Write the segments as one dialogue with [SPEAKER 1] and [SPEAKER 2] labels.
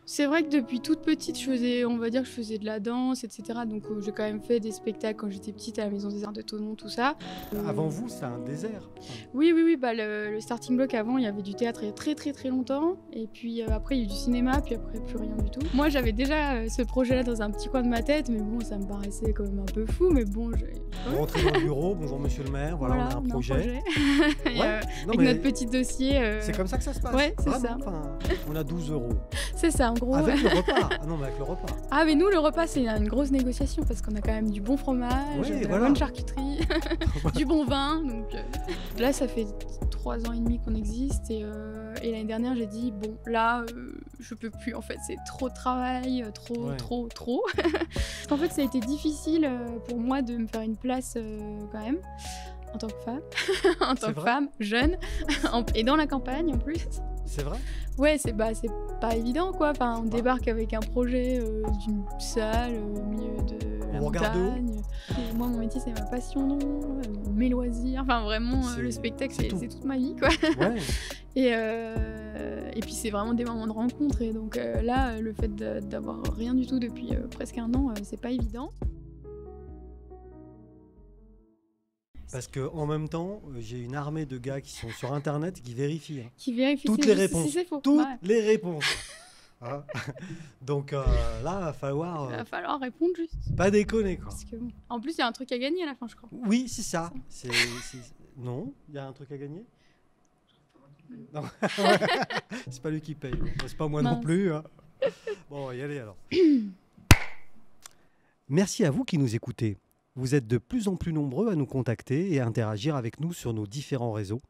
[SPEAKER 1] C'est vrai que depuis toute petite, on va dire que je faisais de la danse, etc. Donc j'ai quand même fait des spectacles quand j'étais petite à la Maison des Arts de Thonon, tout ça.
[SPEAKER 2] Avant vous, c'est un désert.
[SPEAKER 1] Oui, bah, le starting block avant, il y avait du théâtre il y a très très très longtemps. Et puis après, il y a eu du cinéma, puis après, plus rien du tout. Moi, j'avais déjà ce projet-là dans un petit coin de ma tête, mais bon, ça me paraissait quand même un peu fou. Mais bon,
[SPEAKER 2] Vous rentrez dans le bureau, bonjour monsieur le maire, voilà on a un projet.
[SPEAKER 1] Et, avec notre petit dossier.
[SPEAKER 2] C'est comme ça que ça se passe.
[SPEAKER 1] Ouais, c'est
[SPEAKER 2] vraiment,
[SPEAKER 1] ça.
[SPEAKER 2] On a 12 €.
[SPEAKER 1] C'est ça, en gros.
[SPEAKER 2] Avec le repas. Ah non, mais avec le repas.
[SPEAKER 1] Ah, mais nous, le repas, c'est une grosse négociation parce qu'on a quand même du bon fromage, de la bonne charcuterie, du bon vin. Donc là, ça fait 3 ans et demi qu'on existe et l'année dernière, j'ai dit bon, là, je peux plus. En fait, c'est trop de travail, trop. Parce qu'en fait, ça a été difficile pour moi de me faire une place quand même. En tant que femme, femme jeune, et dans la campagne en plus.
[SPEAKER 2] C'est vrai ?
[SPEAKER 1] Ouais, c'est pas évident quoi. Enfin, on débarque avec un projet d'une salle au milieu de la montagne. Et moi, mon métier, c'est ma passion, mes loisirs. Enfin, vraiment, le spectacle, c'est toute ma vie quoi.
[SPEAKER 2] Ouais.
[SPEAKER 1] Et puis, c'est vraiment des moments de rencontre. Et donc là, le fait d'avoir rien du tout depuis presque un an, c'est pas évident.
[SPEAKER 2] Parce qu'en même temps, j'ai une armée de gars qui sont sur Internet qui vérifient.
[SPEAKER 1] Qui vérifient
[SPEAKER 2] toutes les réponses.
[SPEAKER 1] Si c'est faux.
[SPEAKER 2] Toutes les réponses. Hein. Donc là, il va falloir...
[SPEAKER 1] Il va falloir répondre juste.
[SPEAKER 2] Pas déconner, quoi.
[SPEAKER 1] Parce que, bon. En plus, il y a un truc à gagner à la fin, je crois.
[SPEAKER 2] Oui, c'est ça. Non, il y a un truc à gagner ? Non. C'est pas lui qui paye. C'est pas moi non plus. Hein. Bon, on va y aller alors. Merci à vous qui nous écoutez. Vous êtes de plus en plus nombreux à nous contacter et à interagir avec nous sur nos différents réseaux.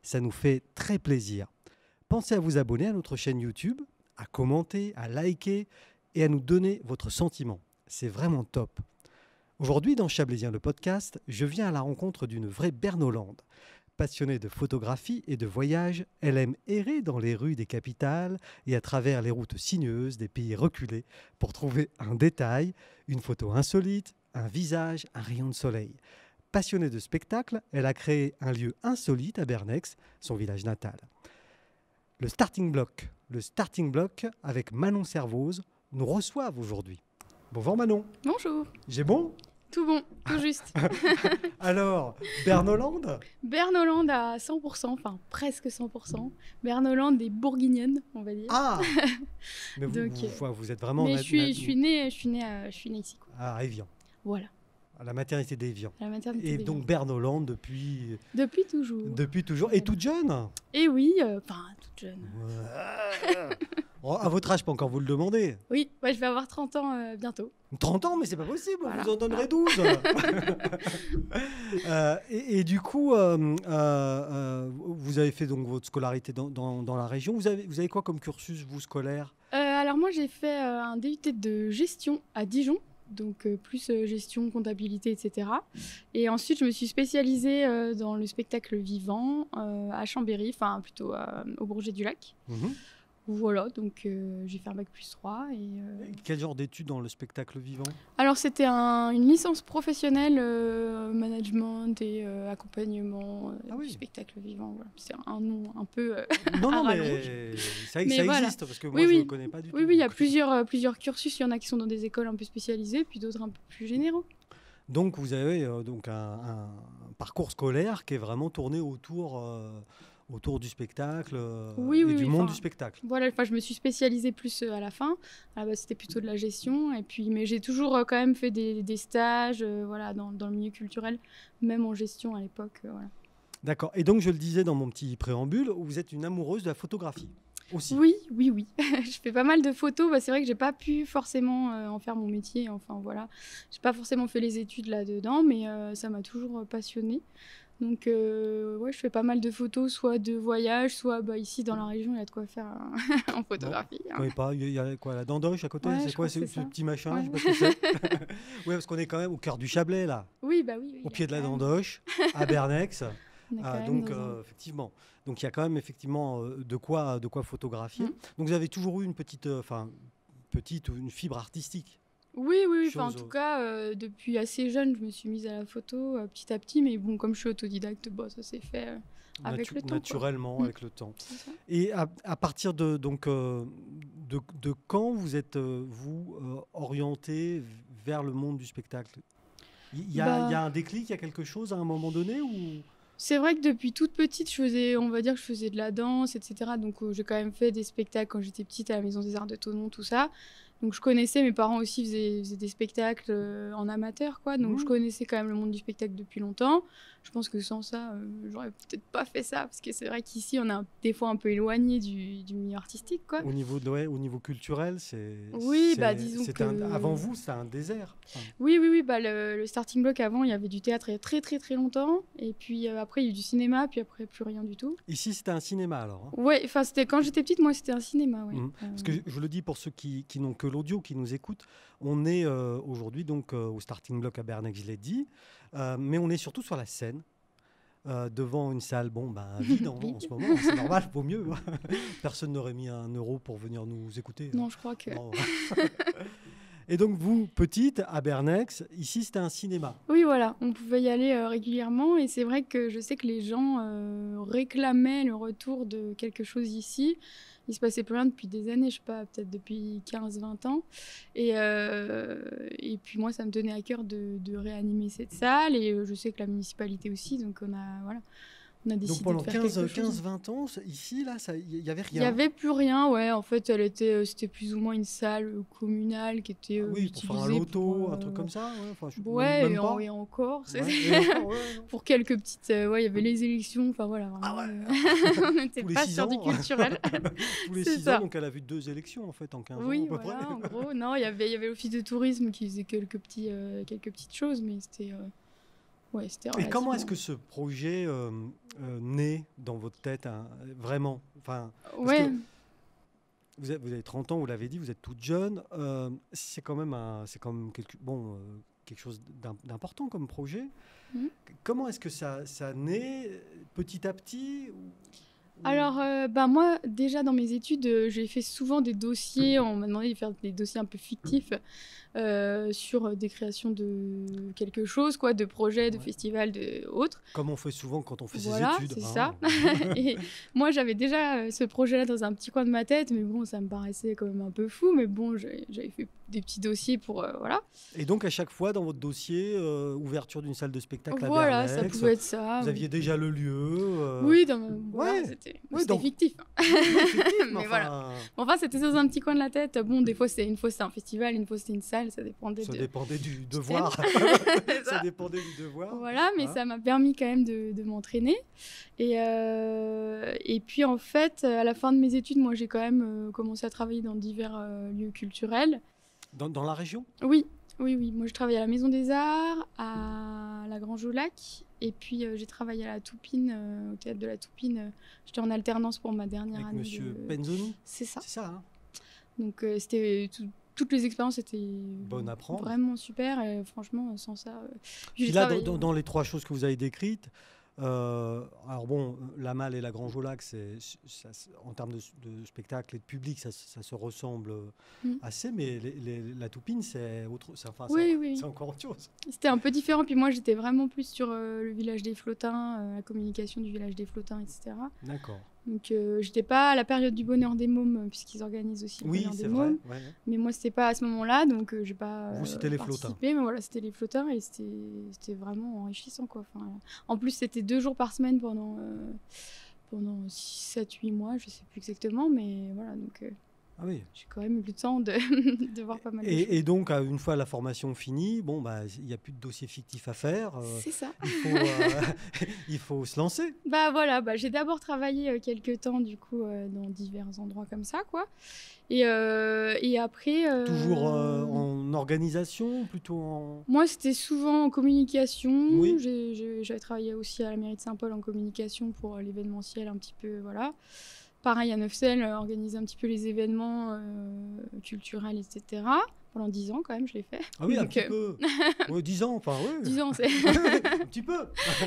[SPEAKER 2] Ça nous fait très plaisir. Pensez à vous abonner à notre chaîne YouTube, à commenter, à liker et à nous donner votre sentiment. C'est vraiment top. Aujourd'hui, dans Chablaisien le podcast, je viens à la rencontre d'une vraie Bernolande. Passionnée de photographie et de voyage, elle aime errer dans les rues des capitales et à travers les routes sinueuses des pays reculés pour trouver un détail, une photo insolite, un visage, un rayon de soleil. Passionnée de spectacle, elle a créé un lieu insolite à Bernex, son village natal. Le Starting Block avec Manon Servoz nous reçoivent aujourd'hui. Bonjour Manon.
[SPEAKER 1] Bonjour.
[SPEAKER 2] J'ai bon ?
[SPEAKER 1] Tout bon, tout juste.
[SPEAKER 2] Alors, Bernolande ?
[SPEAKER 1] Bernolande à 100%, enfin presque 100%. Bernolande des Bourguignonnes, on va dire.
[SPEAKER 2] Ah. Mais vous êtes vraiment...
[SPEAKER 1] Mais je suis née ici, quoi.
[SPEAKER 2] À Évian.
[SPEAKER 1] Voilà.
[SPEAKER 2] À la maternité d'Évian.
[SPEAKER 1] Et
[SPEAKER 2] donc Bernolande depuis...
[SPEAKER 1] Depuis toujours.
[SPEAKER 2] Depuis toujours. Et toute jeune ?
[SPEAKER 1] Et oui, toute jeune.
[SPEAKER 2] À votre âge, pas encore vous le demandez.
[SPEAKER 1] Oui, je vais avoir 30 ans bientôt.
[SPEAKER 2] 30 ans, mais c'est pas possible, voilà. Vous en donnerez 12. Et du coup, vous avez fait donc votre scolarité dans la région. Vous avez quoi comme cursus, vous, scolaire ?
[SPEAKER 1] Alors moi, j'ai fait un DUT de gestion à Dijon. Donc plus gestion, comptabilité, etc. Et ensuite, je me suis spécialisée dans le spectacle vivant à Chambéry, enfin plutôt au Bourget-du-Lac. Voilà, donc j'ai fait un bac plus 3.
[SPEAKER 2] Quel genre d'études dans le spectacle vivant ?
[SPEAKER 1] Alors c'était une licence professionnelle, management et accompagnement du spectacle vivant. Voilà. C'est un nom un peu
[SPEAKER 2] non, mais ça existe, parce que moi je ne connais pas du tout.
[SPEAKER 1] Oui, il y a plusieurs cursus. Il y en a qui sont dans des écoles un peu spécialisées, puis d'autres un peu plus généraux. Donc
[SPEAKER 2] vous avez donc un parcours scolaire qui est vraiment tourné autour du spectacle du monde du spectacle.
[SPEAKER 1] Voilà, je me suis spécialisée plus à la fin. C'était plutôt de la gestion. Mais j'ai toujours quand même fait des stages dans le milieu culturel, même en gestion à l'époque. Voilà.
[SPEAKER 2] D'accord. Et donc, je le disais dans mon petit préambule, vous êtes une amoureuse de la photographie aussi.
[SPEAKER 1] Oui. Je fais pas mal de photos. C'est vrai que j'ai pas pu forcément en faire mon métier. Enfin, voilà. J'ai pas forcément fait les études là-dedans, mais ça m'a toujours passionnée. Donc, je fais pas mal de photos, soit de voyage, soit ici dans la région, il y a de quoi faire en photographie.
[SPEAKER 2] Il y a quoi, la Dandoche à côté ? C'est quoi ce petit machin ?
[SPEAKER 1] Ouais.
[SPEAKER 2] Je sais pas ce que c'est. Oui, parce qu'on est quand même au cœur du Chablais, là.
[SPEAKER 1] Oui.
[SPEAKER 2] Au pied de la Dandoche, à Bernex. Donc, effectivement. Donc, il y a quand même effectivement de quoi photographier. Donc, vous avez toujours eu une une fibre artistique.
[SPEAKER 1] Oui. En tout cas, depuis assez jeune, je me suis mise à la photo petit à petit. Mais bon, comme je suis autodidacte, ça s'est fait avec le temps.
[SPEAKER 2] Naturellement,
[SPEAKER 1] quoi.
[SPEAKER 2] avec le temps. Et à partir de quand vous êtes, orienté vers le monde du spectacle? Il y a un déclic, il y a quelque chose à un moment donné ou...
[SPEAKER 1] C'est vrai que depuis toute petite, on va dire que je faisais de la danse, etc. Donc j'ai quand même fait des spectacles quand j'étais petite à la Maison des Arts de Thonon, tout ça. Donc je connaissais, mes parents aussi faisaient des spectacles en amateur, quoi. Donc je connaissais quand même le monde du spectacle depuis longtemps. Je pense que sans ça, j'aurais peut-être pas fait ça, parce que c'est vrai qu'ici, on est des fois un peu éloigné du milieu artistique, quoi.
[SPEAKER 2] Au niveau culturel,
[SPEAKER 1] disons que...
[SPEAKER 2] avant vous, c'était un désert. Enfin...
[SPEAKER 1] Oui, le starting block avant, il y avait du théâtre il y a très très très longtemps, et puis après il y a eu du cinéma, puis après plus rien du tout.
[SPEAKER 2] Ici, c'était un cinéma alors.
[SPEAKER 1] Ouais, enfin c'était quand j'étais petite, moi c'était un cinéma, ouais.
[SPEAKER 2] Parce que je le dis pour ceux qui n'ont que l'audio, qui nous écoutent, on est aujourd'hui donc au starting block à Bernay, je l'ai dit, mais on est surtout sur la scène. Devant une salle vide en ce moment, c'est normal, vaut mieux. Personne n'aurait mis 1 euro pour venir nous écouter.
[SPEAKER 1] Non, je crois que...
[SPEAKER 2] Non. Et donc vous, petite, à Bernex, ici c'était un cinéma.
[SPEAKER 1] Oui, voilà, on pouvait y aller régulièrement, et c'est vrai que je sais que les gens réclamaient le retour de quelque chose ici. Il se passait plus rien depuis des années, je sais pas, peut-être depuis 15-20 ans. Et puis moi, ça me tenait à cœur de réanimer cette salle, et je sais que la municipalité aussi, donc on a décidé
[SPEAKER 2] donc pendant
[SPEAKER 1] de faire quelque chose.
[SPEAKER 2] 15-20 ans, ici, là, il n'y avait rien.
[SPEAKER 1] Il n'y avait plus rien, ouais. En fait, c'était plus ou moins une salle communale qui était utilisée
[SPEAKER 2] pour faire un loto, un truc comme ça.
[SPEAKER 1] Et encore. Pour quelques petites... il y avait les élections, enfin voilà. On n'était pas sur du culturel.
[SPEAKER 2] Tous les 6 ans, donc elle a vu 2 élections en fait en 15 ans.
[SPEAKER 1] Oui, voilà, en gros. Non, il y avait l'office de tourisme qui faisait quelques petites choses, mais c'était...
[SPEAKER 2] Et comment est-ce que ce projet naît dans votre tête, vraiment que vous avez 30 ans, vous l'avez dit, vous êtes toute jeune. C'est quand même quelque chose d'important comme projet. Comment est-ce que ça naît petit à petit
[SPEAKER 1] Alors, moi, déjà dans mes études, j'ai fait souvent des dossiers. On m'a demandé de faire des dossiers un peu fictifs sur des créations de quelque chose, quoi, de projets, de festivals, de autres.
[SPEAKER 2] Comme on fait souvent quand on fait ses études.
[SPEAKER 1] C'est ça. Et moi, j'avais déjà ce projet-là dans un petit coin de ma tête, mais bon, ça me paraissait quand même un peu fou. Mais bon, j'avais fait des petits dossiers pour... voilà.
[SPEAKER 2] Et donc, à chaque fois, dans votre dossier, ouverture d'une salle de spectacle à
[SPEAKER 1] Voilà,
[SPEAKER 2] Bernex,
[SPEAKER 1] ça pouvait être ça.
[SPEAKER 2] Vous aviez déjà le lieu.
[SPEAKER 1] Oui, c'était fictif.
[SPEAKER 2] Mais
[SPEAKER 1] voilà. Enfin, c'était dans un petit coin de la tête. Bon, une fois c'était un festival, une fois c'était une salle, ça dépendait
[SPEAKER 2] du devoir. Ça dépendait du devoir.
[SPEAKER 1] Voilà, mais ça m'a permis quand même de m'entraîner. Et puis en fait, à la fin de mes études, moi j'ai quand même commencé à travailler dans divers lieux culturels.
[SPEAKER 2] Dans la région ?
[SPEAKER 1] Oui. Moi, je travaillais à la Maison des Arts, à la Grange au Lac, et puis j'ai travaillé à la Toupine, au théâtre de la Toupine. J'étais en alternance pour ma dernière année.
[SPEAKER 2] Avec Monsieur Penzoni ?
[SPEAKER 1] C'est ça.
[SPEAKER 2] C'est ça, hein ?
[SPEAKER 1] Donc, toutes les expériences étaient
[SPEAKER 2] bonnes à prendre.
[SPEAKER 1] Vraiment super, et franchement, sans ça...
[SPEAKER 2] dans les 3 choses que vous avez décrites, alors bon, la Malle et la Grange au Lac, en termes de spectacle et de public, ça se ressemble assez, mais la Toupine, c'est encore autre chose.
[SPEAKER 1] C'était un peu différent, puis moi j'étais vraiment plus sur le village des Flottins, la communication du village des Flottins, etc.
[SPEAKER 2] D'accord.
[SPEAKER 1] Donc j'étais pas à la période du Bonheur des Mômes, puisqu'ils organisent aussi le Bonheur des Mômes.
[SPEAKER 2] Ouais.
[SPEAKER 1] Mais moi c'était pas à ce moment-là, donc j'ai pas
[SPEAKER 2] c'était les
[SPEAKER 1] participé.
[SPEAKER 2] Flottins.
[SPEAKER 1] Mais voilà, c'était les Flottins, et c'était vraiment enrichissant, quoi. Enfin, en plus c'était 2 jours par semaine pendant 7-8 mois, je sais plus exactement, mais voilà, donc j'ai quand même eu le temps de voir pas mal de choses.
[SPEAKER 2] Et donc, une fois la formation finie, il n'y a plus de dossier fictif à faire.
[SPEAKER 1] C'est ça.
[SPEAKER 2] Il faut se lancer.
[SPEAKER 1] J'ai d'abord travaillé quelques temps, du coup, dans divers endroits comme ça, quoi. Et après...
[SPEAKER 2] Toujours en organisation, plutôt en...
[SPEAKER 1] Moi, c'était souvent en communication.
[SPEAKER 2] Oui.
[SPEAKER 1] J'avais travaillé aussi à la mairie de Saint-Paul en communication pour l'événementiel, un petit peu, voilà. Pareil, à Neufchâtel, organiser un petit peu les événements culturels, etc. pendant 10 ans quand même, je l'ai fait.
[SPEAKER 2] Ah oui, un petit peu. Ouais, 10 ans, enfin, ouais.
[SPEAKER 1] 10 ans, c'est
[SPEAKER 2] un petit peu.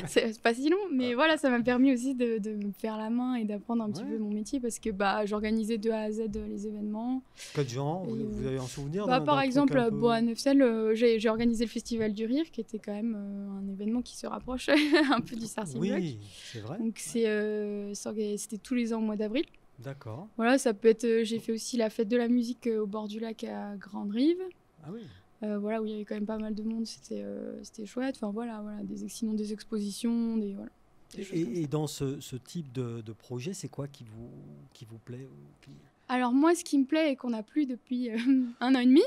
[SPEAKER 1] c'est pas si long, mais voilà, ça m'a permis aussi de me faire la main et d'apprendre un petit peu mon métier parce que j'organisais de A à Z les événements.
[SPEAKER 2] Quel genre vous avez un souvenir
[SPEAKER 1] par exemple, à Neufchâtel, j'ai organisé le Festival du Rire, qui était quand même un événement qui se rapproche un peu du Starting Block.
[SPEAKER 2] Oui, c'est vrai.
[SPEAKER 1] Donc c'était tous les ans au mois d'avril.
[SPEAKER 2] D'accord.
[SPEAKER 1] Voilà, ça peut être. J'ai fait aussi la fête de la musique au bord du lac à Grande-Rive.
[SPEAKER 2] Ah oui.
[SPEAKER 1] Voilà, où il y avait quand même pas mal de monde, c'était chouette. Enfin voilà, sinon des expositions, des
[SPEAKER 2] Et dans ce type de projet, c'est quoi qui vous plaît
[SPEAKER 1] Alors moi, ce qui me plaît et qu'on n'a plus depuis 1 an et demi,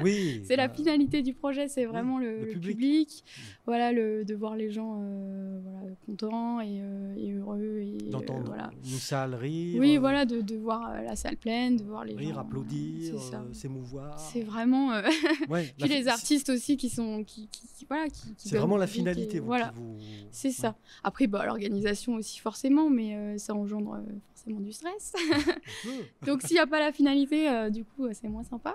[SPEAKER 2] oui,
[SPEAKER 1] c'est la finalité du projet, c'est vraiment le public. Voilà, de voir les gens contents et heureux.
[SPEAKER 2] D'entendre une salle rire.
[SPEAKER 1] Oui, voilà, de voir la salle pleine, de voir les gens
[SPEAKER 2] rire, applaudir, s'émouvoir.
[SPEAKER 1] C'est vraiment... Puis les artistes aussi qui sont...
[SPEAKER 2] c'est vraiment la finalité.
[SPEAKER 1] Voilà, c'est ça. Après, l'organisation aussi forcément, mais ça engendre forcément du stress. Donc s'il n'y a pas la finalité, du coup, c'est moins sympa.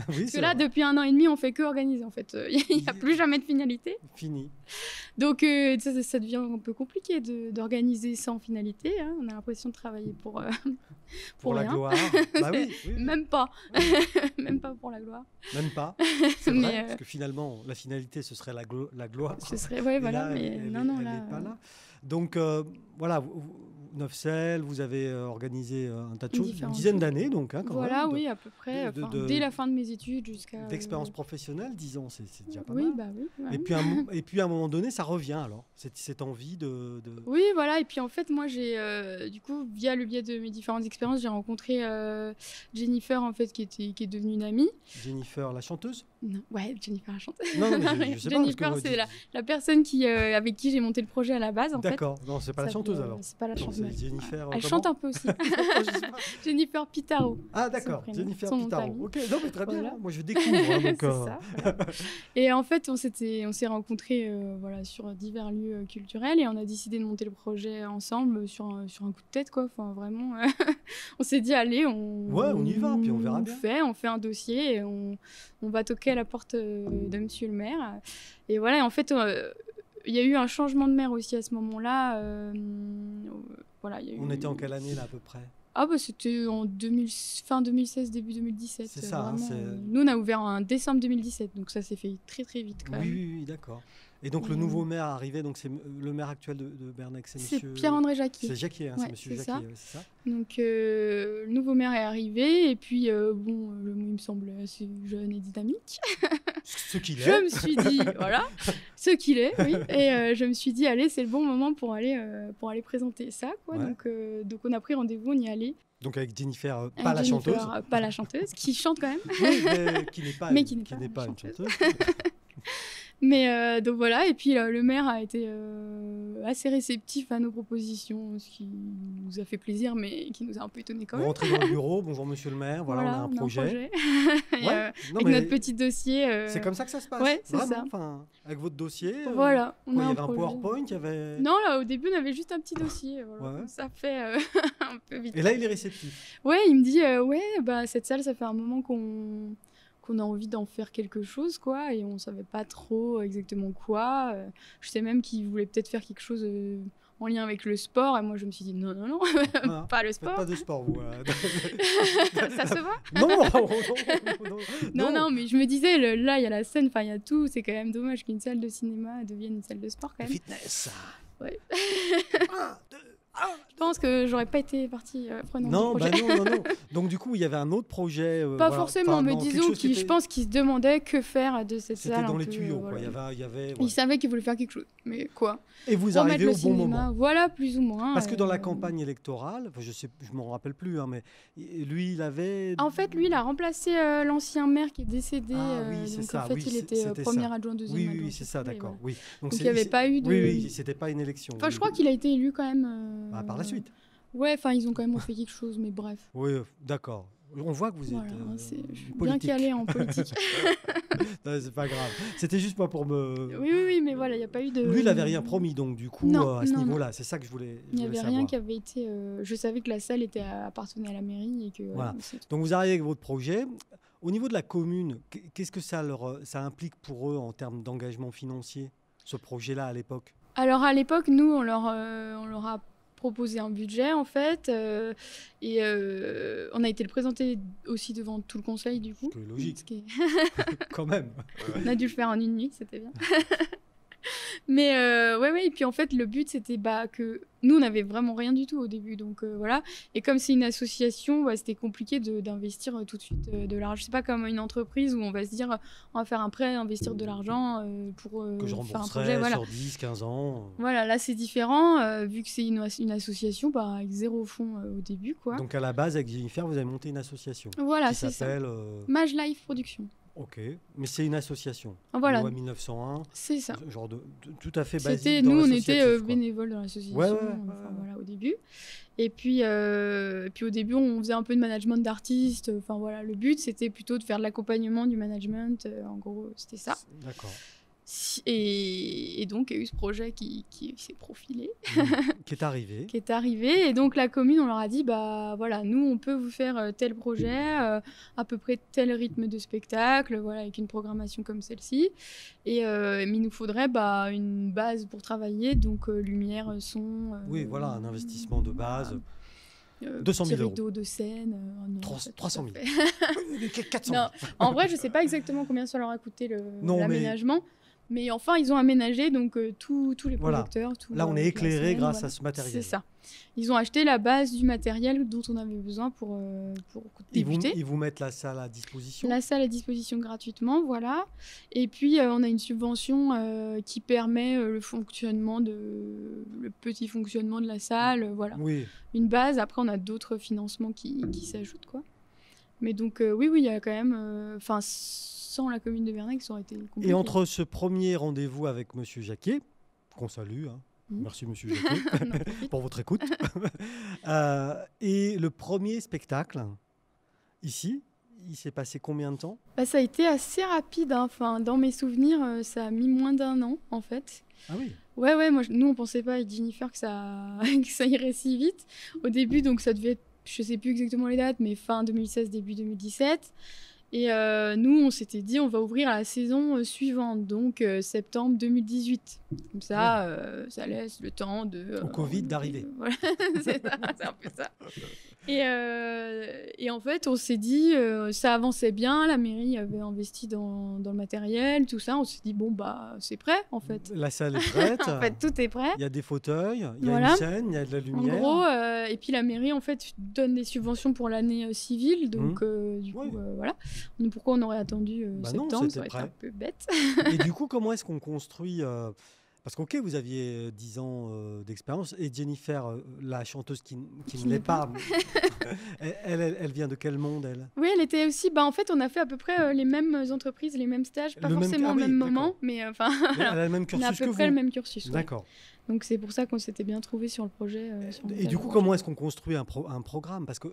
[SPEAKER 1] Parce que là, depuis 1 an et demi, on fait que organiser en fait. Il n'y a plus jamais de finalité.
[SPEAKER 2] Fini.
[SPEAKER 1] Donc ça devient un peu compliqué d'organiser sans finalité. Hein. On a l'impression de travailler pour
[SPEAKER 2] la
[SPEAKER 1] rien.
[SPEAKER 2] gloire. Bah oui.
[SPEAKER 1] Même pas. Même pas pour la gloire.
[SPEAKER 2] Même pas. C'est vrai, parce que finalement, la finalité, ce serait la gloire.
[SPEAKER 1] Ce serait, ouais, voilà,
[SPEAKER 2] là,
[SPEAKER 1] mais
[SPEAKER 2] elle
[SPEAKER 1] là...
[SPEAKER 2] n'est pas là. Donc, voilà, Neufchâtel, vous avez organisé un tas de choses, une dizaine d'années, donc, quand
[SPEAKER 1] voilà,
[SPEAKER 2] même.
[SPEAKER 1] Oui, à peu près. Dès la fin de mes études jusqu'à...
[SPEAKER 2] D'expérience professionnelle, 10 ans, c'est déjà pas
[SPEAKER 1] mal.
[SPEAKER 2] Bah
[SPEAKER 1] oui.
[SPEAKER 2] Ouais. Et puis, à un moment donné, ça revient, alors, cette envie de...
[SPEAKER 1] Oui, voilà, et puis en fait, moi, j'ai, du coup, via le biais de mes différentes expériences, j'ai rencontré Jennifer, en fait, qui est devenue une amie.
[SPEAKER 2] Jennifer, la chanteuse?
[SPEAKER 1] Non, ouais, Jennifer, la chanteuse.
[SPEAKER 2] Non, mais je sais
[SPEAKER 1] Jennifer,
[SPEAKER 2] pas.
[SPEAKER 1] c'est la personne avec qui j'ai monté le projet à la base, en fait.
[SPEAKER 2] D'accord, non, c'est pas la chanteuse, alors.
[SPEAKER 1] C'est pas la chanteuse.
[SPEAKER 2] Jennifer,
[SPEAKER 1] elle chante un peu aussi. Jennifer Pitaro.
[SPEAKER 2] Ah d'accord, Jennifer Pitaro. Ok, non mais très bien.
[SPEAKER 1] Voilà.
[SPEAKER 2] Moi je découvre. Donc,
[SPEAKER 1] c'est ça. Voilà. Et en fait, on s'est rencontrés sur divers lieux culturels et on a décidé de monter le projet ensemble sur un coup de tête quoi. Enfin vraiment, on s'est dit allez,
[SPEAKER 2] on y va puis on verra bien.
[SPEAKER 1] On fait un dossier et on va toquer à la porte de Monsieur le maire. Et voilà, et en fait. Il y a eu un changement de maire aussi à ce moment-là.
[SPEAKER 2] On était en quelle année là à peu près?
[SPEAKER 1] C'était en fin 2016, début 2017.
[SPEAKER 2] C'est ça.
[SPEAKER 1] Nous, on a ouvert en décembre 2017, donc ça s'est fait très très vite quand même.
[SPEAKER 2] Oui, d'accord. Et donc le nouveau maire arrivé, donc c'est le maire actuel de Bernec, c'est monsieur...
[SPEAKER 1] Pierre-André Jacquier.
[SPEAKER 2] C'est Jacquier, c'est monsieur Jacquier, c'est ça.
[SPEAKER 1] Donc le nouveau maire est arrivé et puis le il me semble assez jeune et dynamique.
[SPEAKER 2] Ce qu'il est.
[SPEAKER 1] Je me suis dit, voilà, ce qu'il est, oui. Et je me suis dit, allez, c'est le bon moment pour aller présenter ça, quoi. Ouais. Donc on a pris rendez-vous, on y allait.
[SPEAKER 2] Donc avec Jennifer, pas la chanteuse,
[SPEAKER 1] qui chante quand même.
[SPEAKER 2] Oui, mais qui n'est pas une chanteuse.
[SPEAKER 1] Mais donc voilà, et puis le maire a été assez réceptif à nos propositions, ce qui nous a fait plaisir, mais qui nous a un peu étonnés quand même.
[SPEAKER 2] Vous rentrez dans le bureau, bonjour monsieur le maire, voilà on a un projet.
[SPEAKER 1] Avec notre petit dossier.
[SPEAKER 2] C'est comme ça que ça se passe.
[SPEAKER 1] Ouais, c'est ça.
[SPEAKER 2] Enfin, avec votre dossier.
[SPEAKER 1] Voilà.
[SPEAKER 2] Il y avait un PowerPoint, il y avait.
[SPEAKER 1] Non, là au début on avait juste un petit dossier. Voilà. Ouais. Ça fait un peu vite.
[SPEAKER 2] Et là il est réceptif.
[SPEAKER 1] Ouais, il me dit cette salle ça fait un moment qu'on a envie d'en faire quelque chose, quoi, et on savait pas trop exactement quoi. Je sais même qu'il voulait peut-être faire quelque chose en lien avec le sport, et moi je me suis dit non, pas le sport.
[SPEAKER 2] Pas de sport, vous.
[SPEAKER 1] Ça se voit?
[SPEAKER 2] Non,
[SPEAKER 1] mais je me disais, là il y a la scène, enfin il y a tout, c'est quand même dommage qu'une salle de cinéma devienne une salle de sport, quand même.
[SPEAKER 2] Fitness.
[SPEAKER 1] Ouais. Je pense que j'aurais pas été partie prenante du projet.
[SPEAKER 2] Non. Donc du coup, il y avait un autre projet.
[SPEAKER 1] Pas forcément, mais disons je pense qu'il se demandait que faire de cette salle.
[SPEAKER 2] C'était dans les tuyaux, quoi.
[SPEAKER 1] Il savait qu'il voulait faire quelque chose, mais quoi?
[SPEAKER 2] Et vous arrivez au bon moment.
[SPEAKER 1] Voilà, plus ou moins.
[SPEAKER 2] Parce que dans la campagne électorale, je m'en rappelle plus, hein, mais lui, il avait.
[SPEAKER 1] En fait, lui, il a remplacé l'ancien maire qui est décédé.
[SPEAKER 2] C'est
[SPEAKER 1] donc
[SPEAKER 2] ça.
[SPEAKER 1] En fait, il était premier adjoint, deuxième adjoint.
[SPEAKER 2] Oui, c'est ça, d'accord. Oui.
[SPEAKER 1] Donc il n'y avait pas eu de.
[SPEAKER 2] Oui, c'était pas une élection.
[SPEAKER 1] Enfin, je crois qu'il a été élu quand même.
[SPEAKER 2] Par la suite.
[SPEAKER 1] Ouais, enfin, ils ont quand même fait quelque chose, mais bref.
[SPEAKER 2] Oui, d'accord. On voit que vous êtes
[SPEAKER 1] je suis bien calée en politique.
[SPEAKER 2] Non, c'est pas grave. C'était juste pas pour me...
[SPEAKER 1] Oui, mais voilà, il n'y a pas eu de...
[SPEAKER 2] Lui, il n'avait rien promis, donc du coup, à ce niveau-là, c'est ça que je voulais savoir.
[SPEAKER 1] Il n'y avait rien qui avait été... Je savais que la salle appartenait à la mairie et que...
[SPEAKER 2] Voilà. Donc vous arrivez avec votre projet. Au niveau de la commune, qu'est-ce que ça implique pour eux en termes d'engagement financier, ce projet-là à l'époque?
[SPEAKER 1] Alors à l'époque, nous, on leur a proposé un budget en fait, et on a été le présenter aussi devant tout le conseil du coup.
[SPEAKER 2] Ce qui est logique. Quand même.
[SPEAKER 1] On a dû le faire en une nuit, c'était bien. Mais ouais, et puis en fait le but c'était que nous on n'avait vraiment rien du tout au début, donc voilà. Et comme c'est une association, c'était compliqué d'investir tout de suite de l'argent. C'est pas comme une entreprise où on va se dire on va faire un prêt, investir de l'argent pour
[SPEAKER 2] que je
[SPEAKER 1] faire un projet. Voilà.
[SPEAKER 2] Sur 10, 15 ans.
[SPEAKER 1] Voilà, là c'est différent vu que c'est une association avec 0 fonds au début, quoi.
[SPEAKER 2] Donc à la base avec Jennifer vous avez monté une association.
[SPEAKER 1] Voilà,
[SPEAKER 2] c'est ça.
[SPEAKER 1] Mage Life Production.
[SPEAKER 2] Ok, mais c'est une association.
[SPEAKER 1] Voilà.
[SPEAKER 2] Loi 1901.
[SPEAKER 1] C'est ça.
[SPEAKER 2] Genre tout à fait basique.
[SPEAKER 1] Nous, on était bénévoles dans l'association.
[SPEAKER 2] Ouais.
[SPEAKER 1] Voilà, au début. Et puis au début, on faisait un peu de management d'artistes. Enfin voilà, le but c'était plutôt de faire de l'accompagnement, du management. En gros, c'était ça.
[SPEAKER 2] D'accord.
[SPEAKER 1] Et donc, il y a eu ce projet qui s'est profilé.
[SPEAKER 2] Qui est arrivé.
[SPEAKER 1] Et donc, la commune, on leur a dit, voilà, nous, on peut vous faire tel projet, à peu près tel rythme de spectacle, voilà, avec une programmation comme celle-ci. Mais il nous faudrait une base pour travailler, donc lumière, son...
[SPEAKER 2] oui, voilà, un investissement de base. 200 000 euros.
[SPEAKER 1] Rideau de scène. Non,
[SPEAKER 2] 300 000. 400 000.
[SPEAKER 1] Non, en vrai, je ne sais pas exactement combien ça leur a coûté l'aménagement. Mais enfin, ils ont aménagé donc tous les projecteurs.
[SPEAKER 2] Là, on est éclairé grâce à ce matériel.
[SPEAKER 1] C'est ça. Ils ont acheté la base du matériel dont on avait besoin pour débuter.
[SPEAKER 2] Ils vous mettent la salle à disposition?
[SPEAKER 1] La salle à disposition gratuitement, voilà. Et puis, on a une subvention qui permet le petit fonctionnement de la salle, voilà.
[SPEAKER 2] Oui.
[SPEAKER 1] Une base. Après, on a d'autres financements qui s'ajoutent, quoi. Mais donc, oui, il y a quand même... sans la commune de Bernex, ça aurait été compliqué.
[SPEAKER 2] Et entre ce premier rendez-vous avec Monsieur Jacquier, qu'on salue, merci Monsieur Jacquier pour votre écoute, et le premier spectacle, ici, il s'est passé combien de temps?
[SPEAKER 1] Ça a été assez rapide, Enfin, dans mes souvenirs, ça a mis moins d'1 an, en fait.
[SPEAKER 2] Ah oui.
[SPEAKER 1] Ouais, nous, on pensait pas avec Jennifer que ça irait si vite. Au début, donc ça devait être, je sais plus exactement les dates, mais fin 2016, début 2017. Et nous, on s'était dit, on va ouvrir à la saison suivante, donc septembre 2018. Comme ça, ça laisse le temps au
[SPEAKER 2] Covid d'arriver.
[SPEAKER 1] Voilà, c'est un peu ça. Et en fait, on s'est dit, ça avançait bien, la mairie avait investi dans le matériel, tout ça. On s'est dit, c'est prêt, en fait.
[SPEAKER 2] La salle est prête.
[SPEAKER 1] En fait, tout est prêt.
[SPEAKER 2] Il y a des fauteuils, il y a une scène, il y a de la lumière.
[SPEAKER 1] En gros, et puis la mairie, en fait, donne des subventions pour l'année civile, donc du coup, voilà. Pourquoi on aurait attendu septembre, ça aurait été un peu bête.
[SPEAKER 2] Et du coup, comment est-ce qu'on construit parce que vous aviez 10 ans d'expérience, et Jennifer, la chanteuse qui ne l'est pas, elle vient de quel monde, elle? Oui,
[SPEAKER 1] elle était aussi... en fait, on a fait à peu près les mêmes entreprises, les mêmes stages, pas forcément au même moment, mais enfin...
[SPEAKER 2] Elle a le même cursus que vous.
[SPEAKER 1] On a à peu près le même cursus.
[SPEAKER 2] D'accord.
[SPEAKER 1] Donc c'est pour ça qu'on s'était bien trouvés sur le projet.
[SPEAKER 2] Et du coup, comment est-ce qu'on construit un programme? Parce que,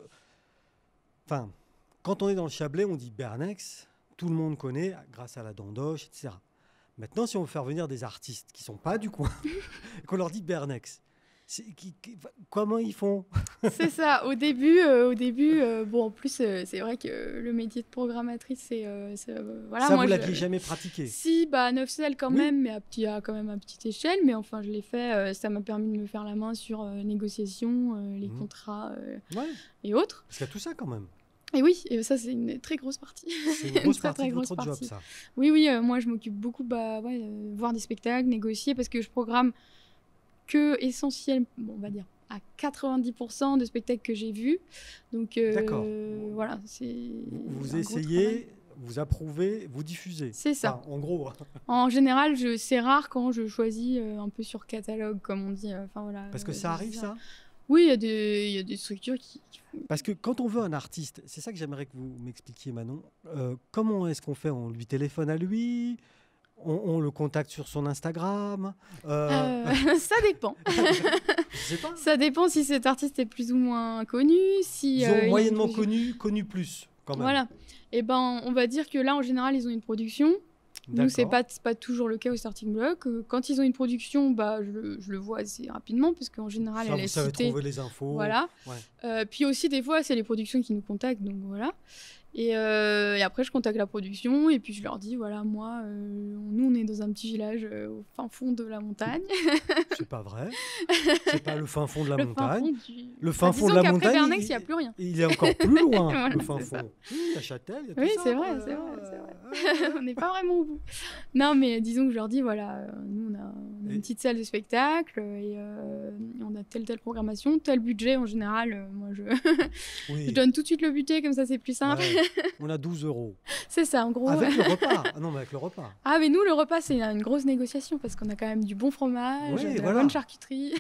[SPEAKER 2] quand on est dans le Chablais, on dit Bernex, tout le monde connaît grâce à la Dandoche, etc. Maintenant, si on veut faire venir des artistes qui ne sont pas du coin, et qu'on leur dit Bernex, comment ils font?
[SPEAKER 1] C'est ça. Au début, en plus, c'est vrai que le métier de programmatrice, voilà.
[SPEAKER 2] Ça, vous l'aviez jamais pratiqué?
[SPEAKER 1] Si, à Neufchâtel quand même, mais quand même à petite échelle. Mais enfin, je l'ai fait. Ça m'a permis de me faire la main sur négociations, les contrats et autres.
[SPEAKER 2] Parce qu'il y a tout ça quand même.
[SPEAKER 1] Et oui, et ça, c'est une très grosse partie.
[SPEAKER 2] C'est une grosse partie de votre job, ça.
[SPEAKER 1] Oui, moi, je m'occupe beaucoup de voir des spectacles, négocier, parce que je programme essentiellement, on va dire, à 90% de spectacles que j'ai vus. Donc, voilà, c'est...
[SPEAKER 2] Vous essayez, vous approuvez, vous diffusez.
[SPEAKER 1] C'est ça.
[SPEAKER 2] En gros.
[SPEAKER 1] En général, c'est rare quand je choisis un peu sur catalogue, comme on dit. Voilà,
[SPEAKER 2] parce que ça arrive, ça?
[SPEAKER 1] Oui, il y a des structures qui...
[SPEAKER 2] Parce que quand on veut un artiste, c'est ça que j'aimerais que vous m'expliquiez, Manon, comment est-ce qu'on fait? On lui téléphone à lui? On le contacte sur son Instagram?
[SPEAKER 1] Ça dépend.
[SPEAKER 2] Je sais pas.
[SPEAKER 1] Ça dépend si cet artiste est plus ou moins connu.
[SPEAKER 2] Ils ont moyennement connu plus, quand même.
[SPEAKER 1] Voilà. Et on va dire que là, en général, ils ont une production. Nous, c'est pas toujours le cas au Starting Block. Quand ils ont une production, je le vois assez rapidement, parce qu'en général, elle est citée.
[SPEAKER 2] Vous savez trouver les infos.
[SPEAKER 1] Voilà. Ouais. Puis aussi, des fois, c'est les productions qui nous contactent, donc voilà. Et après, je contacte la production et puis je leur dis, voilà, moi, nous, on est dans un petit village au fin fond de la montagne.
[SPEAKER 2] C'est pas vrai. C'est pas le fin fond de la montagne.
[SPEAKER 1] Le fin fond de la montagne, Bernex, il n'y a plus rien.
[SPEAKER 2] Il est encore plus loin, voilà, le fin fond.
[SPEAKER 1] Ça.
[SPEAKER 2] Oui, il y a Châtel, il y a tout
[SPEAKER 1] oui,
[SPEAKER 2] ça.
[SPEAKER 1] c'est vrai, c'est vrai. On n'est pas vraiment au bout. Non, mais disons que je leur dis, voilà, nous, on a une petite salle de spectacle et on a telle programmation, tel budget en général. Moi, je donne tout de suite le budget, comme ça, c'est plus simple.
[SPEAKER 2] Ouais. On a 12 €.
[SPEAKER 1] C'est ça, en gros.
[SPEAKER 2] Avec le repas. Ah non, mais avec le repas.
[SPEAKER 1] Ah, mais nous, le repas, c'est une grosse négociation parce qu'on a quand même du bon fromage, de la bonne charcuterie,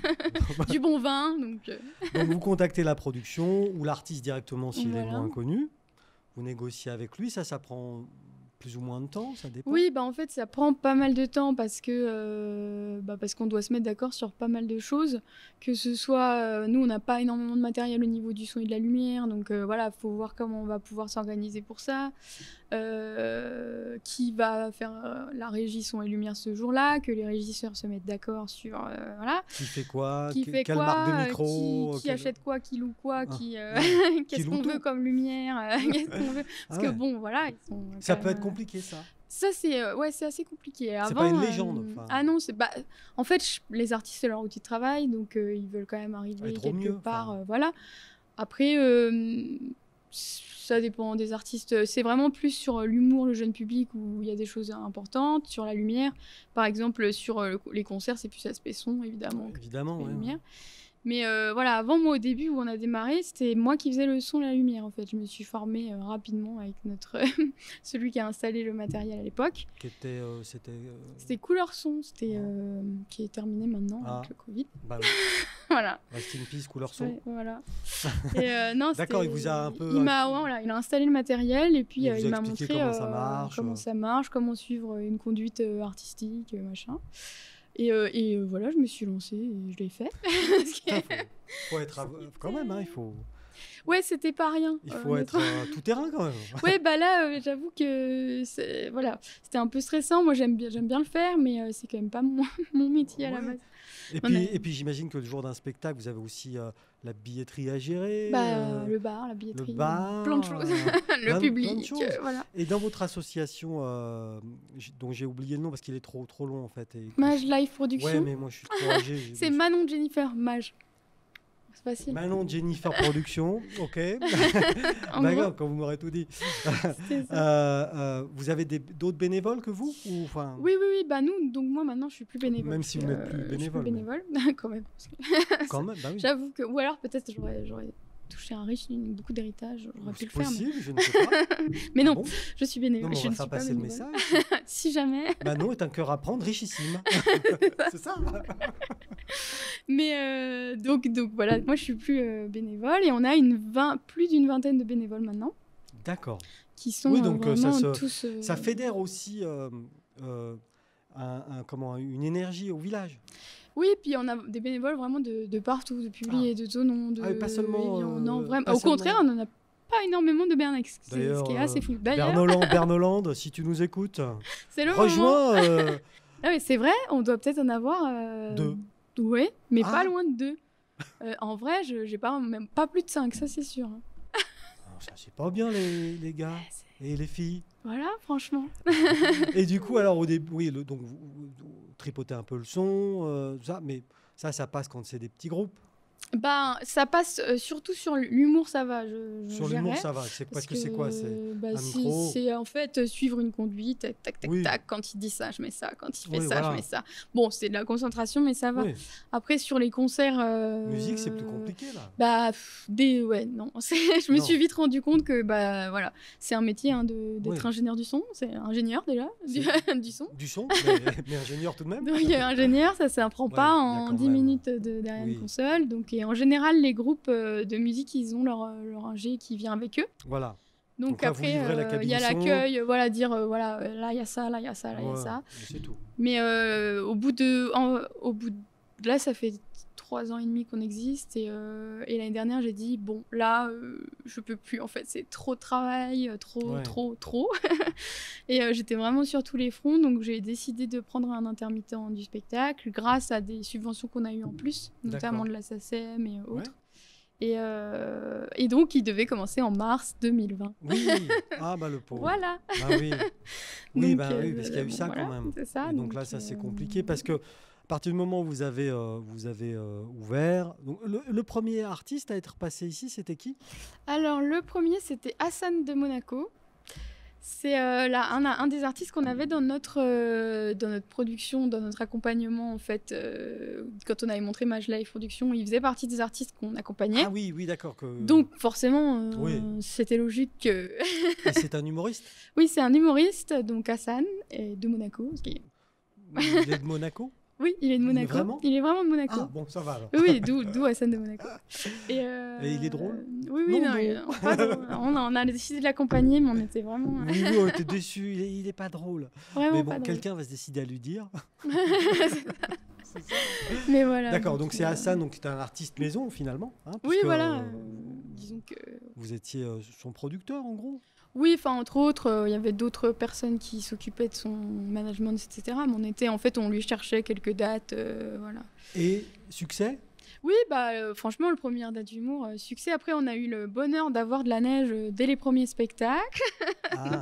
[SPEAKER 1] du bon vin. Donc,
[SPEAKER 2] vous contactez la production ou l'artiste directement s'il est moins connu. Vous négociez avec lui. Ça prend plus ou moins de temps, ça dépend.
[SPEAKER 1] Oui, en fait, ça prend pas mal de temps parce qu'on doit se mettre d'accord sur pas mal de choses. Que ce soit, nous, on n'a pas énormément de matériel au niveau du son et de la lumière, donc voilà, faut voir comment on va pouvoir s'organiser pour ça. Qui va faire la régie son et lumière ce jour-là, que les régisseurs se mettent d'accord sur voilà.
[SPEAKER 2] Qui fait quoi,
[SPEAKER 1] quelle
[SPEAKER 2] marque de micro,
[SPEAKER 1] qui achète quoi, qui loue quoi, qu'est-ce qu'on veut comme lumière, qu'est-ce qu'on veut. Parce que bon, voilà, ils sont.
[SPEAKER 2] Ça peut être compliqué, ça.
[SPEAKER 1] Ça, c'est assez compliqué.
[SPEAKER 2] C'est pas une légende.
[SPEAKER 1] Ah non, en fait, les artistes, c'est leur outil de travail, donc ils veulent quand même arriver quelque part. Voilà. Après, ça dépend des artistes. C'est vraiment plus sur l'humour, le jeune public, où il y a des choses importantes. Sur la lumière, par exemple, sur les concerts, c'est plus aspect son, évidemment.
[SPEAKER 2] Évidemment,
[SPEAKER 1] oui. Lumière. Mais voilà, avant, moi, au début, où on a démarré, c'était moi qui faisais le son et la lumière, en fait. Je me suis formée rapidement avec celui qui a installé le matériel à l'époque. C'était Couleur Son, qui est terminé maintenant avec le Covid.
[SPEAKER 2] Bah oui.
[SPEAKER 1] Voilà.
[SPEAKER 2] Rest in peace, Couleur Son.
[SPEAKER 1] Ouais, voilà. Et, non,
[SPEAKER 2] d'accord, il vous a un peu...
[SPEAKER 1] il a installé le matériel et puis il m'a montré
[SPEAKER 2] comment ça marche,
[SPEAKER 1] comment suivre une conduite artistique, machin. Et voilà, je me suis lancée et je l'ai fait.
[SPEAKER 2] Faut être quand même, il faut...
[SPEAKER 1] Ouais, c'était pas rien.
[SPEAKER 2] Il faut être tout terrain quand même.
[SPEAKER 1] Ouais, là, j'avoue que c'était un peu stressant. Moi, j'aime bien le faire, mais c'est quand même pas mon métier à la base.
[SPEAKER 2] Et puis j'imagine que le jour d'un spectacle, vous avez aussi la billetterie à gérer.
[SPEAKER 1] Le bar, la billetterie, plein de choses. Le public, voilà.
[SPEAKER 2] Et dans votre association, dont j'ai oublié le nom parce qu'il est trop long en fait.
[SPEAKER 1] Mage Live Production.
[SPEAKER 2] Ouais, mais moi je suis trop âgé.
[SPEAKER 1] C'est Manon Jennifer Mage. C'est facile.
[SPEAKER 2] Manon Jennifer Production, ok. D'accord, quand vous m'aurez tout dit. Vous avez d'autres bénévoles que vous ou, enfin...
[SPEAKER 1] Oui. Donc moi maintenant je suis plus bénévole.
[SPEAKER 2] Même si vous n'êtes plus bénévole.
[SPEAKER 1] Je suis plus bénévole, quand même.
[SPEAKER 2] Quand même, bah oui.
[SPEAKER 1] J'avoue que, ou alors peut-être j'aurais touché beaucoup d'héritage, j'aurais pu le faire.
[SPEAKER 2] C'est possible, je ne sais pas.
[SPEAKER 1] Mais non, je suis bénévole.
[SPEAKER 2] Non, mais on va faire passer le message.
[SPEAKER 1] Si jamais.
[SPEAKER 2] Manon est un cœur à prendre richissime. C'est ça.
[SPEAKER 1] Mais donc voilà, moi je suis plus bénévole et on a plus d'une vingtaine de bénévoles maintenant.
[SPEAKER 2] D'accord.
[SPEAKER 1] Qui sont donc, tous...
[SPEAKER 2] ça fédère aussi une énergie au village.
[SPEAKER 1] Oui, et puis on a des bénévoles vraiment de partout, de Publi et de Thonon.
[SPEAKER 2] Pas seulement...
[SPEAKER 1] non, vraiment. Au contraire, on n'en a pas énormément de Bernex, ce qui est assez fou.
[SPEAKER 2] Bernoland, si tu nous écoutes, rejoins...
[SPEAKER 1] Ah oui, c'est vrai, on doit peut-être en avoir...
[SPEAKER 2] 2.
[SPEAKER 1] Oui, mais pas loin de 2. En vrai, j'ai même pas plus de 5, ça c'est sûr.
[SPEAKER 2] Ça, c'est pas bien, les gars et les filles.
[SPEAKER 1] Voilà, franchement.
[SPEAKER 2] Et du coup, alors au début, donc vous tripotez un peu le son, tout ça, mais ça passe quand c'est des petits groupes.
[SPEAKER 1] Ça passe surtout sur l'humour, ça va.
[SPEAKER 2] Sur l'humour, ça va. C'est quoi c'est un micro.
[SPEAKER 1] C'est en fait suivre une conduite, tac. Quand il dit ça, je mets ça. Quand il fait ça, je mets ça. Bon, c'est de la concentration, mais ça va. Oui. Après, sur les concerts...
[SPEAKER 2] Musique, c'est plus compliqué, là.
[SPEAKER 1] Non. Je me suis vite rendu compte que, voilà, c'est un métier d'être ingénieur du son. C'est ingénieur, déjà, du son.
[SPEAKER 2] Du son, mais ingénieur tout de même.
[SPEAKER 1] Donc, ingénieur, ça ne s'apprend pas en 10 minutes derrière une console. Et en général, les groupes de musique, ils ont leur ingé qui vient avec eux.
[SPEAKER 2] Voilà.
[SPEAKER 1] Donc après, il y a l'accueil, dire là, il y a ça, là, il y a ça, là, il y a ça.
[SPEAKER 2] C'est tout.
[SPEAKER 1] Mais au bout de là, ça fait 3 ans et demi qu'on existe. Et l'année dernière, j'ai dit, bon, là, je peux plus. En fait, c'est trop de travail, trop. Et j'étais vraiment sur tous les fronts. Donc, j'ai décidé de prendre un intermittent du spectacle grâce à des subventions qu'on a eues en plus, notamment de la SACEM et autres. Et donc, il devait commencer en mars 2020.
[SPEAKER 2] Oui, ah bah le pauvre.
[SPEAKER 1] Voilà.
[SPEAKER 2] Ah oui, oui,
[SPEAKER 1] Donc,
[SPEAKER 2] parce qu'il y a eu ça
[SPEAKER 1] voilà,
[SPEAKER 2] quand même.
[SPEAKER 1] c'est ça.
[SPEAKER 2] Et donc là, ça c'est compliqué parce que à partir du moment où vous avez ouvert, donc le premier artiste à être passé ici, c'était qui?
[SPEAKER 1] Alors, le premier, c'était Hassan de Monaco. C'est un des artistes qu'on avait dans notre production, dans notre accompagnement, en fait. Quand on avait montré Maj Live Production, il faisait partie des artistes qu'on accompagnait.
[SPEAKER 2] Ah oui, d'accord.
[SPEAKER 1] Donc, forcément,
[SPEAKER 2] Oui.
[SPEAKER 1] c'était logique que...
[SPEAKER 2] Et c'est un humoriste?
[SPEAKER 1] Oui, c'est un humoriste, donc Hassan, de Monaco.
[SPEAKER 2] Il est de Monaco?
[SPEAKER 1] Oui, il est de Monaco.
[SPEAKER 2] Vraiment?
[SPEAKER 1] Il est vraiment de Monaco.
[SPEAKER 2] Ah bon, ça va alors.
[SPEAKER 1] Oui, d'où Hassan de Monaco.
[SPEAKER 2] Et il est drôle?
[SPEAKER 1] Oui, non, pas drôle. On a décidé de l'accompagner, mais on était vraiment...
[SPEAKER 2] Oui, on était déçus, il est pas drôle.
[SPEAKER 1] Vraiment
[SPEAKER 2] mais bon,
[SPEAKER 1] pas drôle.
[SPEAKER 2] quelqu'un va se décider à lui dire.
[SPEAKER 1] Mais voilà.
[SPEAKER 2] D'accord, donc c'est Hassan, donc c'est un artiste maison finalement. Hein,
[SPEAKER 1] oui,
[SPEAKER 2] puisque,
[SPEAKER 1] voilà. Disons que...
[SPEAKER 2] Vous étiez son producteur en gros?
[SPEAKER 1] Oui, enfin entre autres, il y avait d'autres personnes qui s'occupaient de son management, etc. Mais on lui cherchait quelques dates, voilà.
[SPEAKER 2] Et succès?
[SPEAKER 1] Oui, franchement, le premier date d'humour, succès. Après, on a eu le bonheur d'avoir de la neige dès les premiers spectacles.
[SPEAKER 2] Ah.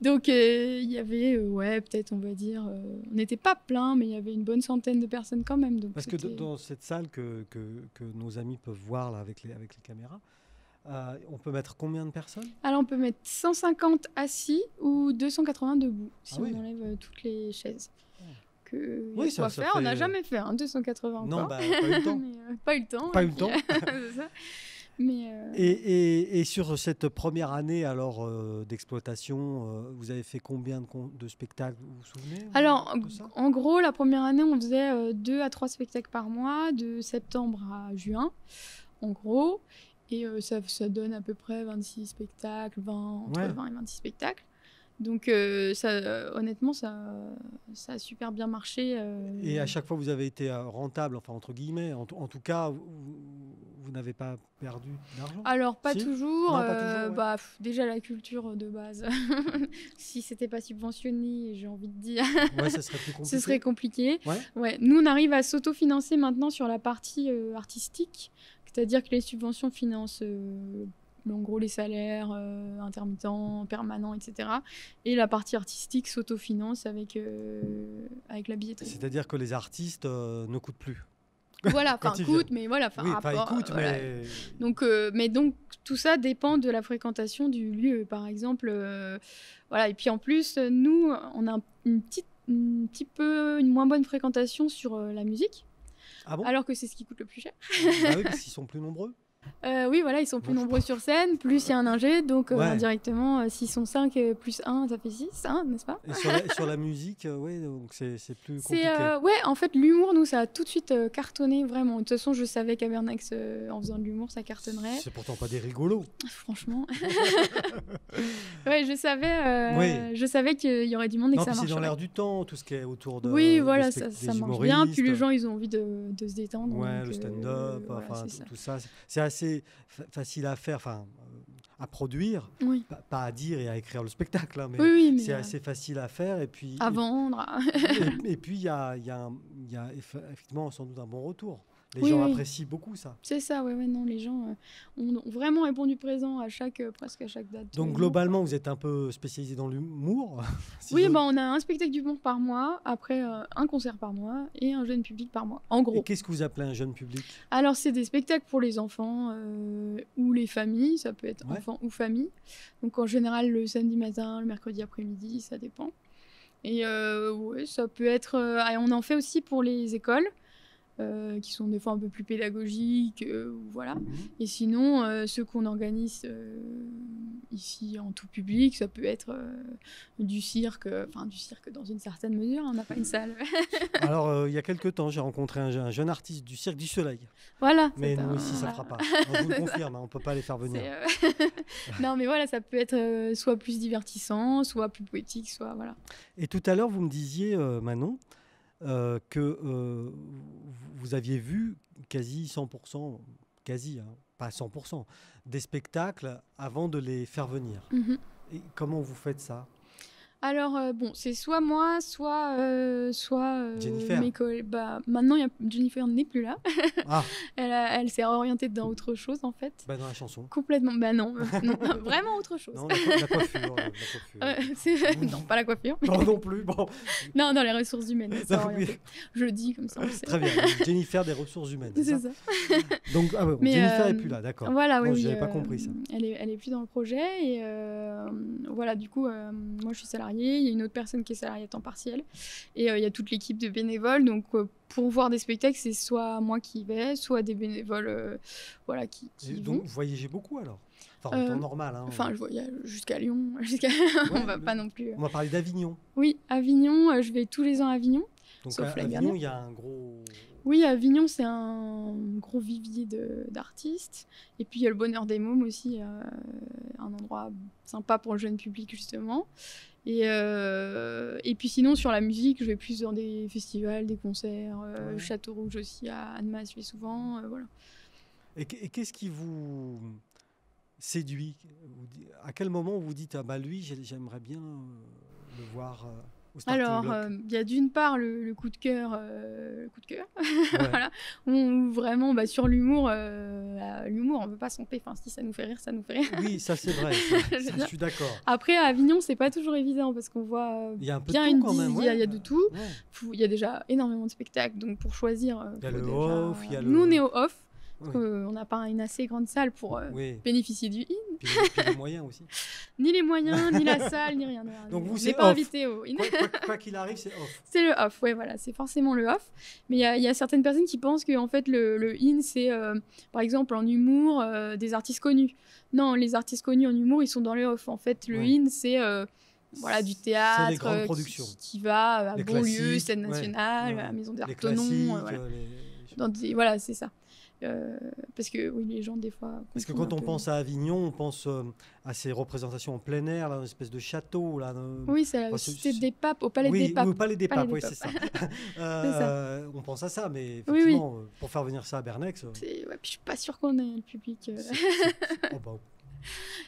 [SPEAKER 1] donc, il y avait, peut-être, on va dire, on n'était pas plein, mais il y avait une bonne centaine de personnes quand même. Donc
[SPEAKER 2] parce que dans cette salle que nos amis peuvent voir là, avec les caméras, on peut mettre combien de personnes?
[SPEAKER 1] Alors, on peut mettre 150 assis ou 280 debout, si on
[SPEAKER 2] oui.
[SPEAKER 1] enlève toutes les chaises.
[SPEAKER 2] Oui,
[SPEAKER 1] ça
[SPEAKER 2] fait...
[SPEAKER 1] On n'a jamais fait 280 encore.
[SPEAKER 2] Non, pas eu le temps.
[SPEAKER 1] Pas eu le temps.
[SPEAKER 2] Pas eu le temps.
[SPEAKER 1] C'est ça. Mais
[SPEAKER 2] et sur cette première année alors d'exploitation, vous avez fait combien de spectacles, vous vous souvenez?
[SPEAKER 1] Alors, en gros, la première année, on faisait 2 à 3 spectacles par mois, de septembre à juin, en gros. Et ça donne à peu près 26 spectacles, entre 20 et 26 spectacles. Donc, honnêtement, ça a super bien marché.
[SPEAKER 2] Et à chaque fois, vous avez été rentable, enfin entre guillemets. En tout cas, vous n'avez pas perdu d'argent?
[SPEAKER 1] Alors, pas toujours.
[SPEAKER 2] Non, pas toujours, ouais.
[SPEAKER 1] Déjà, la culture de base, si c'était pas subventionné, j'ai envie de dire,
[SPEAKER 2] ça serait plus compliqué.
[SPEAKER 1] Ce serait compliqué.
[SPEAKER 2] Ouais.
[SPEAKER 1] Nous, on arrive à s'autofinancer maintenant sur la partie artistique. C'est-à-dire que les subventions financent... en gros, les salaires intermittents, permanents, etc. Et la partie artistique s'autofinance avec la billetterie.
[SPEAKER 2] C'est-à-dire que les artistes ne coûtent plus.
[SPEAKER 1] Voilà, coûtent, mais voilà.
[SPEAKER 2] Oui, ils coûtent,
[SPEAKER 1] voilà.
[SPEAKER 2] mais...
[SPEAKER 1] Donc, tout ça dépend de la fréquentation du lieu, par exemple. Voilà. Et puis, en plus, nous, on a une moins bonne fréquentation sur la musique.
[SPEAKER 2] Ah bon?
[SPEAKER 1] Alors que c'est ce qui coûte le plus cher.
[SPEAKER 2] Oui, parce qu'ils sont plus nombreux.
[SPEAKER 1] Oui, voilà, ils sont plus nombreux sur scène, plus il y a un ingé, donc indirectement, s'ils sont 5 plus 1, ça fait 6, n'est-ce pas?
[SPEAKER 2] Et sur la musique, donc c'est plus compliqué.
[SPEAKER 1] En fait, l'humour, nous, ça a tout de suite cartonné, vraiment. De toute façon, je savais qu'Abernax, en faisant de l'humour, ça cartonnerait.
[SPEAKER 2] C'est pourtant pas des rigolos.
[SPEAKER 1] Franchement. Je savais qu'il y aurait du monde et que ça marcherait.
[SPEAKER 2] C'est dans l'air du temps, tout ce qui est autour de...
[SPEAKER 1] Oui, voilà, ça marche bien, puis les gens, ils ont envie de se détendre.
[SPEAKER 2] Ouais, le stand-up, tout ça. C'est assez facile à faire, à produire, pas à dire et à écrire le spectacle, mais c'est assez facile à faire et puis
[SPEAKER 1] à vendre.
[SPEAKER 2] et puis il y a effectivement sans doute un bon retour. Les gens apprécient beaucoup ça.
[SPEAKER 1] C'est ça, non, les gens ont vraiment répondu présent presque à chaque date.
[SPEAKER 2] Donc globalement, vous êtes un peu spécialisé dans l'humour?
[SPEAKER 1] On a un spectacle d'humour par mois, après un concert par mois et un jeune public par mois, en gros.
[SPEAKER 2] Et qu'est-ce que vous appelez un jeune public?
[SPEAKER 1] Alors, c'est des spectacles pour les enfants ou les familles, ça peut être enfants ou famille. Donc en général, le samedi matin, le mercredi après-midi, ça dépend. Et ça peut être... on en fait aussi pour les écoles. Qui sont des fois un peu plus pédagogiques, voilà. Et sinon, ceux qu'on organise ici en tout public, ça peut être du cirque dans une certaine mesure, on n'a pas une salle.
[SPEAKER 2] Alors, il y a quelques temps, j'ai rencontré un jeune artiste du Cirque du Soleil.
[SPEAKER 1] Voilà.
[SPEAKER 2] Mais nous, ici, ça ne fera pas. Je vous le confirme, on ne peut pas les faire venir.
[SPEAKER 1] Non, mais voilà, ça peut être soit plus divertissant, soit plus poétique, soit voilà.
[SPEAKER 2] Et tout à l'heure, vous me disiez, Manon, que vous aviez vu quasi 100%, pas 100%, des spectacles avant de les faire venir. Et comment vous faites ça?
[SPEAKER 1] Alors, bon, c'est soit moi, soit
[SPEAKER 2] Jennifer.
[SPEAKER 1] mes collègues. Bah, maintenant, Jennifer n'est plus là.
[SPEAKER 2] Ah,
[SPEAKER 1] Elle s'est orientée dans autre chose, en fait.
[SPEAKER 2] bah dans la chanson.
[SPEAKER 1] Complètement. Bah non, non, vraiment autre chose.
[SPEAKER 2] Non, la coiffure.
[SPEAKER 1] Non, pas la coiffure.
[SPEAKER 2] Non, non plus. Bon.
[SPEAKER 1] Non, dans les ressources humaines. Elle s'est
[SPEAKER 2] Non,
[SPEAKER 1] orientée. Je le dis comme ça, on le sait.
[SPEAKER 2] Très bien. Jennifer des ressources humaines.
[SPEAKER 1] C'est ça.
[SPEAKER 2] Donc, ah ouais,
[SPEAKER 1] Mais,
[SPEAKER 2] Jennifer n'est plus là, d'accord.
[SPEAKER 1] Voilà,
[SPEAKER 2] Non,
[SPEAKER 1] oui.
[SPEAKER 2] je n'avais pas compris ça.
[SPEAKER 1] Elle est plus dans le projet. Et voilà, du coup, moi, je suis salariée. Il y a une autre personne qui est salariée à temps partiel. Et il y a toute l'équipe de bénévoles. Donc, pour voir des spectacles, c'est soit moi qui y vais, soit des bénévoles voilà, qui y vont.
[SPEAKER 2] Donc, vous voyagez beaucoup alors? Enfin, en temps normal. Hein,
[SPEAKER 1] Enfin, je voyage jusqu'à Lyon. On va pas non plus.
[SPEAKER 2] On va parler d'Avignon.
[SPEAKER 1] Oui, Avignon. Je vais tous les ans à Avignon.
[SPEAKER 2] Donc,
[SPEAKER 1] sauf
[SPEAKER 2] à
[SPEAKER 1] l'année
[SPEAKER 2] Avignon,
[SPEAKER 1] dernière.
[SPEAKER 2] il y a un gros.
[SPEAKER 1] Oui, Avignon, c'est un gros vivier d'artistes. Et puis, il y a le Bonheur des Mômes aussi, un endroit sympa pour le jeune public, justement. Et puis sinon, sur la musique, je vais plus dans des festivals, des concerts.
[SPEAKER 2] Ouais.
[SPEAKER 1] Château Rouge aussi, à Annemasse, je vais souvent. Voilà.
[SPEAKER 2] Et qu'est-ce qui vous séduit? À quel moment vous dites, ah bah lui, j'aimerais bien le voir au Starting
[SPEAKER 1] Alors,
[SPEAKER 2] Block?
[SPEAKER 1] il y a d'une part le coup de cœur,
[SPEAKER 2] Ouais.
[SPEAKER 1] voilà, où vraiment, sur l'humour, l'humour, on ne peut pas s'en enfin, si ça nous fait rire, ça nous fait rire.
[SPEAKER 2] Oui, ça c'est vrai, je suis d'accord.
[SPEAKER 1] Après, à Avignon, c'est pas toujours évident parce qu'on voit
[SPEAKER 2] Il y a un peu
[SPEAKER 1] bien
[SPEAKER 2] de tout
[SPEAKER 1] une
[SPEAKER 2] quand même.
[SPEAKER 1] il y a de tout.
[SPEAKER 2] Ouais.
[SPEAKER 1] Il y a déjà énormément de spectacles, donc pour choisir,
[SPEAKER 2] Il y a
[SPEAKER 1] faut
[SPEAKER 2] le
[SPEAKER 1] déjà-
[SPEAKER 2] off, il y a le-
[SPEAKER 1] Nous, on est au off.
[SPEAKER 2] Oui.
[SPEAKER 1] On n'a pas une assez grande salle pour
[SPEAKER 2] Oui.
[SPEAKER 1] bénéficier du in.
[SPEAKER 2] Puis les moyens aussi.
[SPEAKER 1] Ni les moyens, ni la salle, ni rien.
[SPEAKER 2] Donc vous,
[SPEAKER 1] on
[SPEAKER 2] c'est
[SPEAKER 1] n'est pas
[SPEAKER 2] off.
[SPEAKER 1] invité au in.
[SPEAKER 2] Quoi qu'il arrive, c'est off.
[SPEAKER 1] C'est le off, ouais, voilà, c'est forcément le off. Mais il y a certaines personnes qui pensent que en fait, le in, c'est par exemple en humour des artistes connus. Non, les artistes connus en humour, ils sont dans le off. En fait, le
[SPEAKER 2] Ouais.
[SPEAKER 1] in, c'est voilà, du théâtre
[SPEAKER 2] les grandes productions.
[SPEAKER 1] qui va à
[SPEAKER 2] Les
[SPEAKER 1] Bonlieu,
[SPEAKER 2] classiques,
[SPEAKER 1] Scène
[SPEAKER 2] ouais,
[SPEAKER 1] Nationale,
[SPEAKER 2] ouais.
[SPEAKER 1] à Maison des
[SPEAKER 2] Les
[SPEAKER 1] Artonons.
[SPEAKER 2] classiques,
[SPEAKER 1] Voilà. Voilà, c'est ça. Parce que oui, les gens, des fois.
[SPEAKER 2] Parce que
[SPEAKER 1] confondent
[SPEAKER 2] quand
[SPEAKER 1] un
[SPEAKER 2] on
[SPEAKER 1] peu.
[SPEAKER 2] pense à Avignon, on pense à ces représentations en plein air, là, une espèce de château. Là,
[SPEAKER 1] Oui, c'est la
[SPEAKER 2] Enfin,
[SPEAKER 1] Cité des Papes, au Palais
[SPEAKER 2] oui,
[SPEAKER 1] des Papes.
[SPEAKER 2] au Palais des
[SPEAKER 1] Palais
[SPEAKER 2] Papes,
[SPEAKER 1] des
[SPEAKER 2] oui, c'est ça.
[SPEAKER 1] ça.
[SPEAKER 2] On pense à ça, mais
[SPEAKER 1] Oui,
[SPEAKER 2] effectivement, pour faire venir ça à Bernex,
[SPEAKER 1] Ouais, puis je suis pas sûre qu'on ait le public.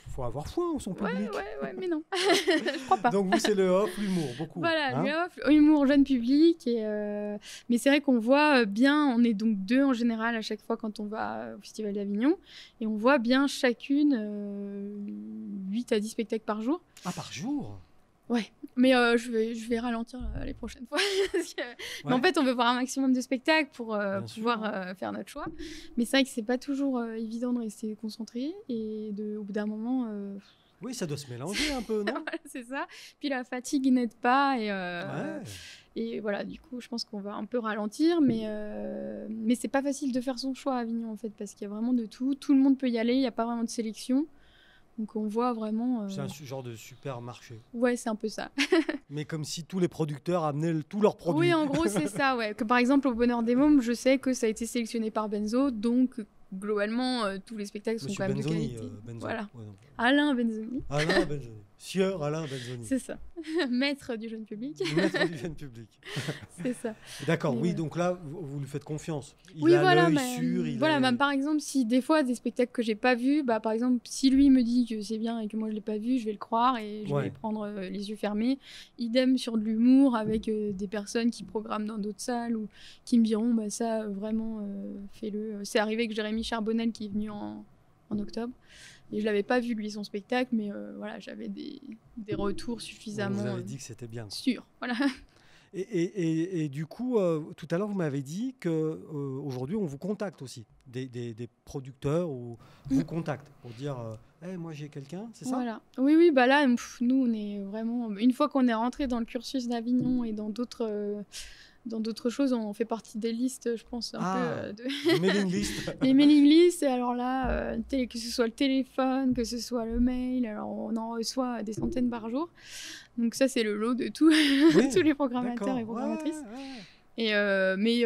[SPEAKER 2] faut avoir foi en son public.
[SPEAKER 1] Ouais, mais non, je crois pas.
[SPEAKER 2] Donc vous, c'est le off, l'humour, beaucoup.
[SPEAKER 1] Voilà,
[SPEAKER 2] hein.
[SPEAKER 1] le off, humour jeune public. Mais c'est vrai qu'on voit bien, on est donc 2 en général à chaque fois quand on va au Festival d'Avignon, et on voit bien chacune 8 à 10 spectacles par jour.
[SPEAKER 2] Ah, par jour?
[SPEAKER 1] Ouais, mais je vais ralentir les prochaines fois. Parce que- Mais en fait, on veut voir un maximum de spectacles pour pouvoir faire notre choix. Mais c'est vrai que c'est pas toujours évident de rester concentré, et au bout d'un moment...
[SPEAKER 2] Oui, ça doit se mélanger un peu, non?
[SPEAKER 1] Voilà, c'est ça. Puis la fatigue n'aide pas,
[SPEAKER 2] Ouais.
[SPEAKER 1] et voilà, du coup, je pense qu'on va un peu ralentir, mais c'est pas facile de faire son choix à Avignon, en fait, parce qu'il y a vraiment de tout. Tout le monde peut y aller, il n'y a pas vraiment de sélection. Donc on voit vraiment...
[SPEAKER 2] C'est un genre de supermarché.
[SPEAKER 1] Ouais, c'est un peu ça.
[SPEAKER 2] Mais comme si tous les producteurs amenaient tous leurs produits.
[SPEAKER 1] Oui, en gros, c'est ça, ouais. Que par exemple, au Bonheur des Mômes, je sais que ça a été sélectionné par Benzo, donc globalement, tous les spectacles sont
[SPEAKER 2] Monsieur
[SPEAKER 1] quand même
[SPEAKER 2] Benzoni,
[SPEAKER 1] de qualité.
[SPEAKER 2] Benzo.
[SPEAKER 1] Voilà.
[SPEAKER 2] Ouais, non.
[SPEAKER 1] Alain Benzoni,
[SPEAKER 2] Alain Benzoni. Sieur Alain Benzoni.
[SPEAKER 1] c'est ça. Maître du jeune public,
[SPEAKER 2] Maître du jeune public.
[SPEAKER 1] c'est ça.
[SPEAKER 2] D'accord,
[SPEAKER 1] Mais
[SPEAKER 2] oui,
[SPEAKER 1] ouais.
[SPEAKER 2] donc là, vous lui faites confiance. Il
[SPEAKER 1] Oui,
[SPEAKER 2] a
[SPEAKER 1] voilà,
[SPEAKER 2] l'œil
[SPEAKER 1] mais,
[SPEAKER 2] sûr.
[SPEAKER 1] voilà, même par exemple, si des fois des spectacles que j'ai pas vus, par exemple, si lui me dit que c'est bien et que moi je l'ai pas vu, je vais le croire et je
[SPEAKER 2] Ouais.
[SPEAKER 1] vais prendre les yeux fermés. Idem sur de l'humour avec des personnes qui programment dans d'autres salles ou qui me diront ça vraiment fais-le. C'est arrivé avec Jérémy Charbonnel qui est venu en octobre et je l'avais pas vu lui son spectacle, mais voilà, j'avais des retours suffisamment
[SPEAKER 2] Vous avez dit que c'était bien.
[SPEAKER 1] sûrs. Voilà.
[SPEAKER 2] Et du coup, tout à l'heure, vous m'avez dit qu'aujourd'hui, on vous contacte aussi. Des producteurs vous contactent pour dire moi j'ai quelqu'un, c'est ça?
[SPEAKER 1] Voilà. Oui, là, nous, on est vraiment. Une fois qu'on est rentré dans le cursus d'Avignon et dans d'autres choses, on fait partie des listes, je pense, un peu
[SPEAKER 2] Une mailing list.
[SPEAKER 1] les mailing lists. Et alors là, que ce soit le téléphone, que ce soit le mail, alors on en reçoit des centaines par jour. Donc ça, c'est le lot de tous les programmateurs
[SPEAKER 2] D'accord.
[SPEAKER 1] et programmatrices.
[SPEAKER 2] Ouais.
[SPEAKER 1] Mais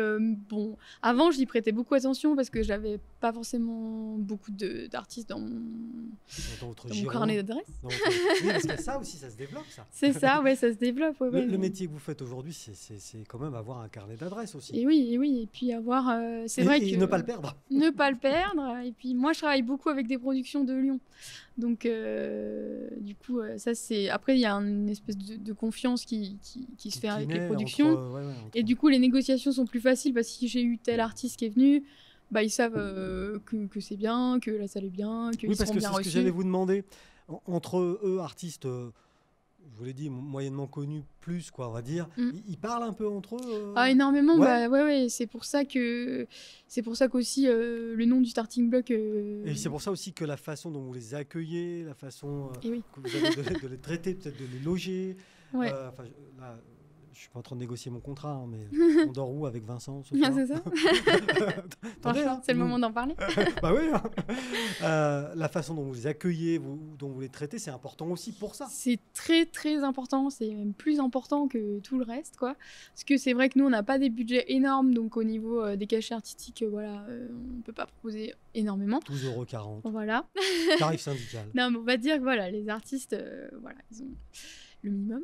[SPEAKER 1] bon, avant, j'y prêtais beaucoup attention parce que j'avais pas forcément beaucoup d'artistes dans mon carnet d'adresses.
[SPEAKER 2] Oui, parce que ça aussi, ça se développe, ça.
[SPEAKER 1] C'est ça, ouais, ça se développe. Ouais,
[SPEAKER 2] Le métier que vous faites aujourd'hui, c'est quand même avoir un carnet d'adresses aussi.
[SPEAKER 1] Et oui, et puis avoir... c'est vrai que...
[SPEAKER 2] ne pas le perdre.
[SPEAKER 1] Ne pas le perdre. Et puis moi, je travaille beaucoup avec des productions de Lyon. Donc, du coup, ça c'est. Après, il y a une espèce de confiance qui se fait avec les productions.
[SPEAKER 2] Entre...
[SPEAKER 1] Et du coup, les négociations sont plus faciles parce que si j'ai eu tel artiste qui est venu, bah, ils savent que c'est bien, que la salle est bien, qu'ils seront bien reçus. Oui, parce que c'est ce
[SPEAKER 2] que j'allais vous demander. Entre eux, artistes, je vous l'ai dit, moyennement connus, plus, quoi, on va dire, ils parlent un peu entre eux
[SPEAKER 1] Ah, énormément, ouais. C'est pour ça qu'aussi le nom du starting block...
[SPEAKER 2] Et c'est pour ça aussi que la façon dont vous les accueillez, la façon que vous avez de les traiter, peut-être de les loger...
[SPEAKER 1] Ouais.
[SPEAKER 2] Là, je suis pas en train de négocier mon contrat, hein, mais on dort où avec Vincent ce soir?
[SPEAKER 1] C'est ça. Franchement, c'est le moment d'en parler.
[SPEAKER 2] Bah oui. La façon dont vous les accueillez, dont vous les traitez, c'est important aussi pour ça.
[SPEAKER 1] C'est très très important. C'est même plus important que tout le reste, quoi. Parce que c'est vrai que nous, on n'a pas des budgets énormes, donc au niveau des cachets artistiques, voilà, on peut pas proposer énormément.
[SPEAKER 2] 12,40 €.
[SPEAKER 1] Voilà.
[SPEAKER 2] Tarif syndical.
[SPEAKER 1] Non, mais on va dire que voilà, les artistes, voilà, ils ont le minimum,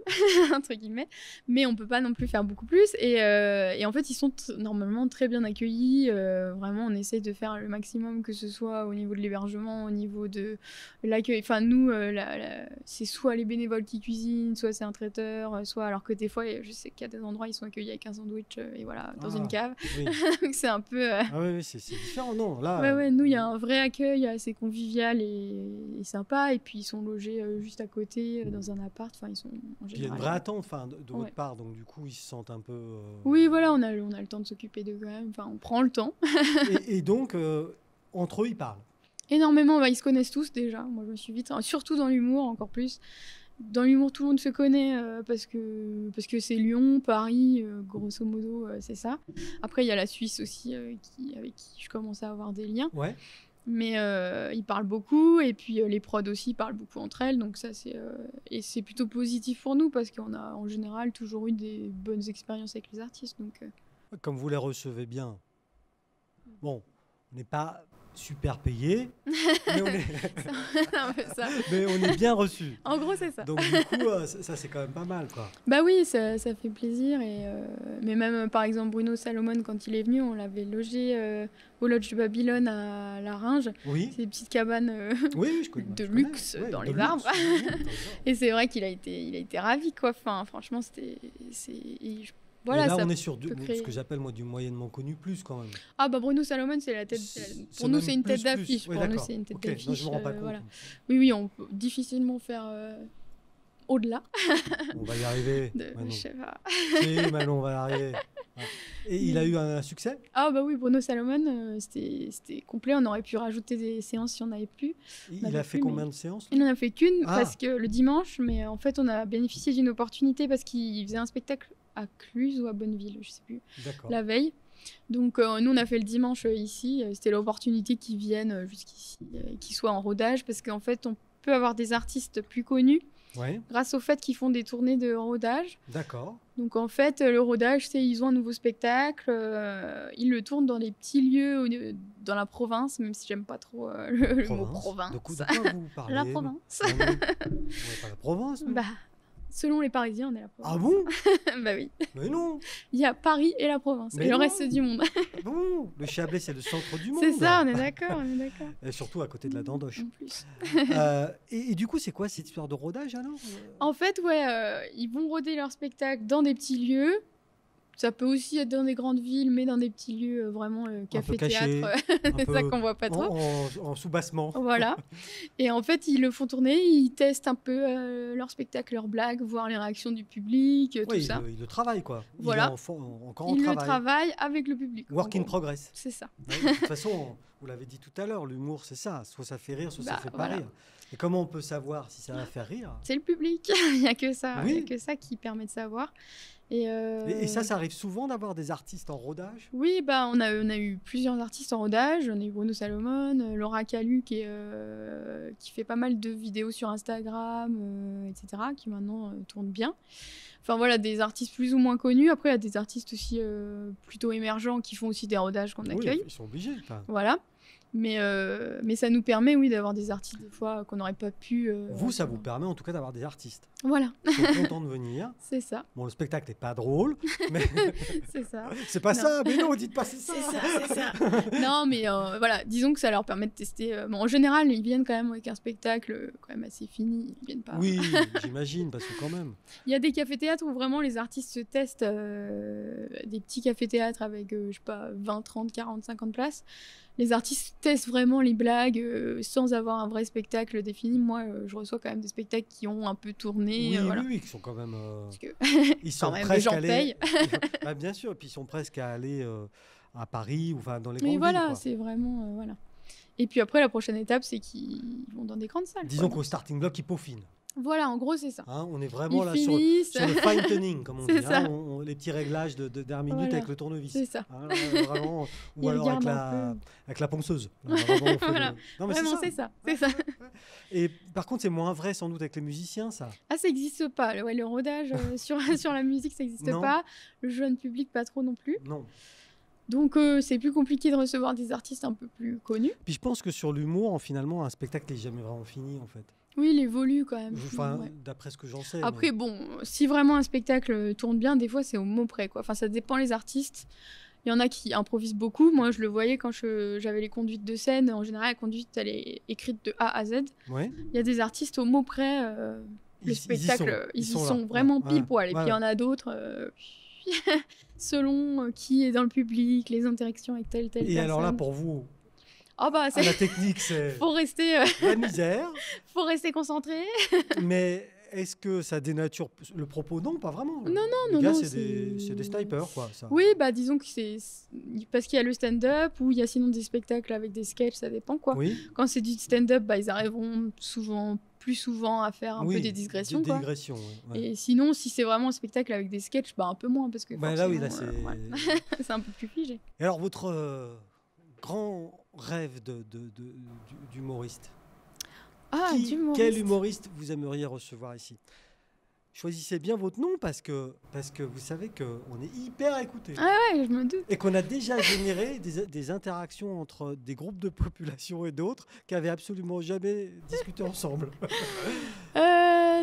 [SPEAKER 1] entre guillemets, mais on peut pas non plus faire beaucoup plus, et en fait ils sont normalement très bien accueillis, vraiment on essaye de faire le maximum, que ce soit au niveau de l'hébergement, au niveau de l'accueil, enfin nous c'est soit les bénévoles qui cuisinent, soit c'est un traiteur, soit, alors que des fois je sais qu'il y a des endroits ils sont accueillis avec un sandwich et voilà, dans une cave, oui. Donc c'est un peu
[SPEAKER 2] oui, c'est différent, non là
[SPEAKER 1] ouais, nous il y a un vrai accueil assez convivial et sympa, et puis ils sont logés juste à côté dans un appart, enfin ils sont en général.
[SPEAKER 2] Il y a une vraie attente de votre part, donc du coup ils se sentent un peu...
[SPEAKER 1] Oui, voilà, on a le temps de s'occuper d'eux quand même, enfin on prend le temps.
[SPEAKER 2] et donc, entre eux ils parlent
[SPEAKER 1] énormément, ils se connaissent tous déjà, moi je me suis vite, surtout dans l'humour encore plus. Dans l'humour, tout le monde se connaît parce que c'est Lyon, Paris, grosso modo, c'est ça. Après, il y a la Suisse aussi avec qui je commence à avoir des liens.
[SPEAKER 2] Ouais.
[SPEAKER 1] Mais ils parlent beaucoup, et puis les prods aussi parlent beaucoup entre elles, donc ça et c'est plutôt positif pour nous parce qu'on a en général toujours eu des bonnes expériences avec les artistes. Donc
[SPEAKER 2] comme vous les recevez bien, bon, on n'est pas super payé, mais on est mais on est bien reçu.
[SPEAKER 1] En gros, c'est ça.
[SPEAKER 2] Donc du coup, ça c'est quand même pas mal, quoi.
[SPEAKER 1] Bah oui, ça fait plaisir, mais même par exemple Bruno Salomon, quand il est venu, on l'avait logé au Lodge de Babylone à La Ringe.
[SPEAKER 2] Oui.
[SPEAKER 1] C'est des petites cabanes de luxe dans les arbres. Et c'est vrai qu'il a été ravi, quoi. Enfin, franchement, voilà,
[SPEAKER 2] et là, on est sur ce que j'appelle moi du moyennement connu plus quand même.
[SPEAKER 1] Ah bah Bruno Salomon, c'est la tête. Pour nous, c'est une tête d'affiche. Pour nous, c'est une tête d'affiche.
[SPEAKER 2] Non, je me rends pas compte.
[SPEAKER 1] Voilà. Oui, on peut difficilement faire au-delà.
[SPEAKER 2] On va y arriver.
[SPEAKER 1] Je sais pas.
[SPEAKER 2] Si, Manon, on va y arriver. Et il a eu un succès?
[SPEAKER 1] Ah bah oui, Bruno Salomon, c'était complet. On aurait pu rajouter des séances si on n'avait pu.
[SPEAKER 2] Il a fait combien de séances?
[SPEAKER 1] Il n'en a fait qu'une parce que le dimanche, mais en fait, on a bénéficié d'une opportunité parce qu'il faisait un spectacle à Cluse ou à Bonneville, je sais plus, la veille. Donc nous on a fait le dimanche ici, c'était l'opportunité qu'ils viennent jusqu'ici, qu'ils soient en rodage, parce qu'en fait on peut avoir des artistes plus connus grâce au fait qu'ils font des tournées de rodage.
[SPEAKER 2] D'accord.
[SPEAKER 1] Donc en fait le rodage, c'est ils ont un nouveau spectacle, ils le tournent dans des petits lieux dans la province, même si j'aime pas trop le mot province.
[SPEAKER 2] De quoi vous parlez?
[SPEAKER 1] La province.
[SPEAKER 2] On n'est pas la province, nous.
[SPEAKER 1] Selon les Parisiens, on est la province.
[SPEAKER 2] Ah bon?
[SPEAKER 1] Bah oui.
[SPEAKER 2] Mais non.
[SPEAKER 1] Il y a Paris et la province.
[SPEAKER 2] Mais
[SPEAKER 1] et
[SPEAKER 2] non.
[SPEAKER 1] Le reste du monde.
[SPEAKER 2] Ah bon? Le Chablais, c'est le centre du monde.
[SPEAKER 1] C'est ça, on est d'accord.
[SPEAKER 2] Et surtout à côté de la Dandoche.
[SPEAKER 1] En plus.
[SPEAKER 2] Et du coup, c'est quoi cette histoire de rodage alors?
[SPEAKER 1] En fait, ils vont roder leur spectacle dans des petits lieux. Ça peut aussi être dans des grandes villes, mais dans des petits lieux vraiment café-théâtre. C'est ça qu'on voit pas trop.
[SPEAKER 2] En sous-bassement.
[SPEAKER 1] Voilà. Et en fait, ils le font tourner, ils testent un peu leur spectacle, leurs blagues, voir les réactions du public, tout ça.
[SPEAKER 2] Ils le travaillent, quoi.
[SPEAKER 1] Voilà.
[SPEAKER 2] Ils
[SPEAKER 1] le travaillent avec le public.
[SPEAKER 2] Work in progress.
[SPEAKER 1] C'est ça.
[SPEAKER 2] De toute façon, vous l'avez dit tout à l'heure, l'humour, c'est ça. Soit ça fait rire, soit ça fait pas rire. Et comment on peut savoir si ça va faire rire?
[SPEAKER 1] C'est le public. Il n'y a que ça. Il n'y a que ça qui permet de savoir. Et
[SPEAKER 2] ça arrive souvent d'avoir des artistes en rodage?
[SPEAKER 1] Oui, on a eu plusieurs artistes en rodage. On a eu Bruno Salomon, Laura Calu qui fait pas mal de vidéos sur Instagram, etc., qui maintenant tourne bien. Enfin voilà, des artistes plus ou moins connus. Après, il y a des artistes aussi plutôt émergents qui font aussi des rodages qu'on accueille.
[SPEAKER 2] Ils sont obligés.
[SPEAKER 1] Voilà. Mais ça nous permet, oui, d'avoir des artistes des fois qu'on n'aurait pas pu...
[SPEAKER 2] vous, ça vous permet en tout cas d'avoir des artistes.
[SPEAKER 1] Voilà.
[SPEAKER 2] Ils sont contents de venir.
[SPEAKER 1] C'est ça.
[SPEAKER 2] Bon, le spectacle n'est pas drôle, mais...
[SPEAKER 1] c'est ça.
[SPEAKER 2] C'est pas ça, mais non, dites pas c'est ça.
[SPEAKER 1] C'est ça. Non, mais voilà, disons que ça leur permet de tester. Bon, en général, ils viennent quand même avec un spectacle quand même assez fini. Ils viennent pas...
[SPEAKER 2] Oui, j'imagine, parce que quand même...
[SPEAKER 1] Il y a des cafés-théâtres où vraiment les artistes se testent, des petits cafés-théâtres avec, je sais pas, 20, 30, 40, 50 places. Les artistes testent vraiment les blagues sans avoir un vrai spectacle défini. Moi, je reçois quand même des spectacles qui ont un peu tourné.
[SPEAKER 2] Oui,
[SPEAKER 1] voilà.
[SPEAKER 2] oui, qui sont quand même...
[SPEAKER 1] Parce que
[SPEAKER 2] ils sont
[SPEAKER 1] quand même,
[SPEAKER 2] presque
[SPEAKER 1] les gens
[SPEAKER 2] allés...
[SPEAKER 1] payent.
[SPEAKER 2] Bah, bien sûr, et puis ils sont presque à aller à Paris ou enfin, dans les grandes
[SPEAKER 1] Mais
[SPEAKER 2] villes.
[SPEAKER 1] voilà,
[SPEAKER 2] Quoi.
[SPEAKER 1] c'est vraiment... voilà. Et puis après, la prochaine étape, c'est qu'ils vont dans des grandes salles.
[SPEAKER 2] Disons
[SPEAKER 1] quoi.
[SPEAKER 2] qu'au starting block, ils peaufinent.
[SPEAKER 1] Voilà, en gros, c'est ça.
[SPEAKER 2] Hein, on est vraiment
[SPEAKER 1] Ils
[SPEAKER 2] là
[SPEAKER 1] finissent.
[SPEAKER 2] sur le fine-tuning, comme on
[SPEAKER 1] C'est
[SPEAKER 2] dit.
[SPEAKER 1] ça.
[SPEAKER 2] Hein, les petits réglages de dernière minute
[SPEAKER 1] Voilà.
[SPEAKER 2] avec le tournevis.
[SPEAKER 1] C'est ça.
[SPEAKER 2] Hein, vraiment, ou
[SPEAKER 1] Ils
[SPEAKER 2] alors
[SPEAKER 1] regardent
[SPEAKER 2] avec la ponceuse. Là, vraiment, on fait
[SPEAKER 1] Voilà.
[SPEAKER 2] Non, mais
[SPEAKER 1] Vraiment,
[SPEAKER 2] c'est
[SPEAKER 1] c'est ça.
[SPEAKER 2] Ouais,
[SPEAKER 1] C'est ça.
[SPEAKER 2] ouais. Et par contre, c'est moins vrai sans doute avec les musiciens, ça.
[SPEAKER 1] Ah, ça n'existe pas. Ouais, le rodage sur la musique, ça n'existe
[SPEAKER 2] Non.
[SPEAKER 1] pas. Le jeune public, pas trop non plus.
[SPEAKER 2] Non.
[SPEAKER 1] Donc, c'est plus compliqué de recevoir des artistes un peu plus connus.
[SPEAKER 2] Puis je pense que sur l'humour, finalement, un spectacle n'est jamais vraiment fini, en fait.
[SPEAKER 1] Oui, il évolue quand même.
[SPEAKER 2] Enfin,
[SPEAKER 1] Ouais.
[SPEAKER 2] d'après ce que j'en sais.
[SPEAKER 1] Après, bon, si vraiment un spectacle tourne bien, des fois, c'est au mot près, quoi. Enfin, ça dépend les artistes. Il y en a qui improvisent beaucoup. Moi, je le voyais quand j'avais les conduites de scène. En général, la conduite, elle est écrite de A à Z.
[SPEAKER 2] Ouais.
[SPEAKER 1] Il y a des artistes au mot près. Le spectacle, ils y sont vraiment
[SPEAKER 2] là.
[SPEAKER 1] pile poil. Et
[SPEAKER 2] Ouais.
[SPEAKER 1] puis, il y en a d'autres, selon qui est dans le public, les interactions avec telle personne.
[SPEAKER 2] Et alors là, pour vous,
[SPEAKER 1] Oh bah,
[SPEAKER 2] la technique, c'est
[SPEAKER 1] faut rester,
[SPEAKER 2] la misère.
[SPEAKER 1] faut rester concentré.
[SPEAKER 2] Mais est-ce que ça dénature le propos? Non, pas vraiment.
[SPEAKER 1] Non,
[SPEAKER 2] Les gars,
[SPEAKER 1] non,
[SPEAKER 2] c'est des snipers, quoi. Ça.
[SPEAKER 1] Oui, bah disons que c'est parce qu'il y a le stand-up ou il y a sinon des spectacles avec des sketchs, ça dépend quoi.
[SPEAKER 2] Oui.
[SPEAKER 1] Quand c'est du stand-up, bah ils arriveront plus souvent à faire un
[SPEAKER 2] Oui,
[SPEAKER 1] peu des digressions
[SPEAKER 2] des
[SPEAKER 1] quoi.
[SPEAKER 2] digressions, ouais.
[SPEAKER 1] Et sinon, si c'est vraiment un spectacle avec des sketchs, bah un peu moins parce que
[SPEAKER 2] Bah là, oui, là,
[SPEAKER 1] forcément,
[SPEAKER 2] c'est.
[SPEAKER 1] ouais. C'est un peu plus figé.
[SPEAKER 2] Et alors, votre grand rêve d'humoriste?
[SPEAKER 1] Ah, d'humoriste.
[SPEAKER 2] Quel humoriste vous aimeriez recevoir ici? Choisissez bien votre nom parce que vous savez qu'on est hyper écouté.
[SPEAKER 1] Ah ouais, je me doute.
[SPEAKER 2] Et qu'on a déjà généré des interactions entre des groupes de population et d'autres qui n'avaient absolument jamais discuté ensemble.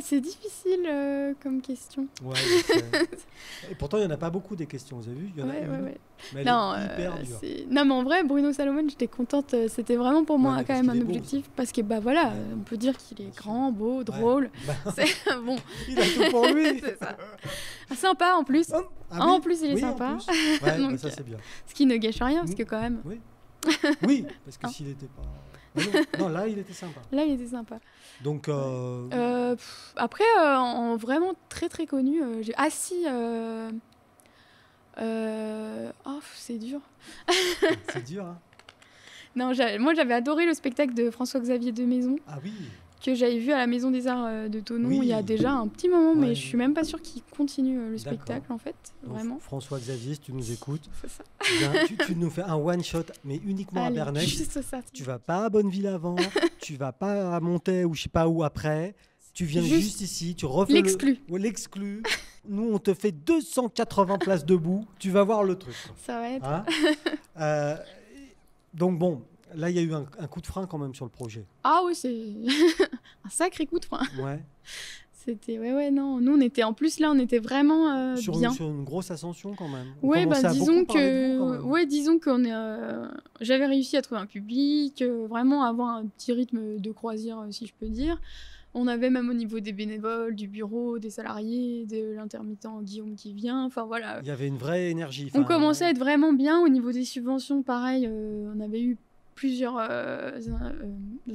[SPEAKER 1] C'est difficile comme question.
[SPEAKER 2] Ouais, et pourtant, il n'y en a pas beaucoup des questions, vous avez vu? Il y en a une,
[SPEAKER 1] Ouais.
[SPEAKER 2] mais elle
[SPEAKER 1] Non,
[SPEAKER 2] est hyper dure.
[SPEAKER 1] non, mais en vrai, Bruno Salomon, j'étais contente. C'était vraiment pour moi
[SPEAKER 2] Ouais,
[SPEAKER 1] quand
[SPEAKER 2] parce
[SPEAKER 1] même un
[SPEAKER 2] qu'il est beau
[SPEAKER 1] objectif. Parce que, bah voilà,
[SPEAKER 2] Ouais.
[SPEAKER 1] on peut dire qu'il est
[SPEAKER 2] Bien sûr.
[SPEAKER 1] grand, beau, drôle.
[SPEAKER 2] Bah,
[SPEAKER 1] C'est bon.
[SPEAKER 2] il a tout pour lui.
[SPEAKER 1] C'est ça. Sympa en plus. En plus, il est
[SPEAKER 2] oui, en
[SPEAKER 1] sympa.
[SPEAKER 2] plus. Ouais,
[SPEAKER 1] Donc,
[SPEAKER 2] ça, c'est bien.
[SPEAKER 1] Ce qui ne gâche rien, parce que quand même,
[SPEAKER 2] Oui, parce que
[SPEAKER 1] Hein.
[SPEAKER 2] s'il n'était pas... Mais non, là, il était sympa.
[SPEAKER 1] là, il était sympa.
[SPEAKER 2] Donc,
[SPEAKER 1] Après, en vraiment très très connu, j'ai. Ah si. Oh, c'est dur.
[SPEAKER 2] c'est dur, hein?
[SPEAKER 1] Non, moi j'avais adoré le spectacle de François-Xavier de Maison
[SPEAKER 2] Ah oui.
[SPEAKER 1] que j'avais vu à la Maison des Arts de Thonon
[SPEAKER 2] Oui.
[SPEAKER 1] il y a déjà un petit moment, mais
[SPEAKER 2] Ouais.
[SPEAKER 1] je suis même pas sûre qu'il continue le
[SPEAKER 2] D'accord.
[SPEAKER 1] spectacle en fait,
[SPEAKER 2] Donc,
[SPEAKER 1] vraiment.
[SPEAKER 2] François-Xavier, si tu nous écoutes,
[SPEAKER 1] C'est ça.
[SPEAKER 2] tu nous fais un one-shot, mais uniquement
[SPEAKER 1] Allez,
[SPEAKER 2] à Bernay.
[SPEAKER 1] juste ça.
[SPEAKER 2] Tu vas pas à Bonneville avant, tu vas pas à Montaix ou je sais pas où après. Tu viens juste ici, tu refais
[SPEAKER 1] l'exclu.
[SPEAKER 2] l'exclu. Nous, on te fait 280 places debout. Tu vas voir le truc. Quoi.
[SPEAKER 1] Ça va être.
[SPEAKER 2] Hein Donc bon, là, il y a eu un coup de frein quand même sur le projet.
[SPEAKER 1] Ah oui, c'est un sacré coup de frein.
[SPEAKER 2] Ouais.
[SPEAKER 1] C'était non. Nous on était en plus là, on était vraiment
[SPEAKER 2] Sur
[SPEAKER 1] bien.
[SPEAKER 2] une grosse ascension quand même. On
[SPEAKER 1] Ouais,
[SPEAKER 2] commençait
[SPEAKER 1] bah
[SPEAKER 2] à
[SPEAKER 1] disons
[SPEAKER 2] beaucoup parler de vous, quand
[SPEAKER 1] que,
[SPEAKER 2] même.
[SPEAKER 1] ouais, disons qu'on est. J'avais réussi à trouver un public, vraiment avoir un petit rythme de croisière, si je peux dire. On avait même au niveau des bénévoles, du bureau, des salariés, de l'intermittent Guillaume qui vient. Enfin voilà.
[SPEAKER 2] Il y avait une vraie énergie.
[SPEAKER 1] On
[SPEAKER 2] Enfin,
[SPEAKER 1] commençait à être vraiment bien au niveau des subventions. Pareil, on avait eu plusieurs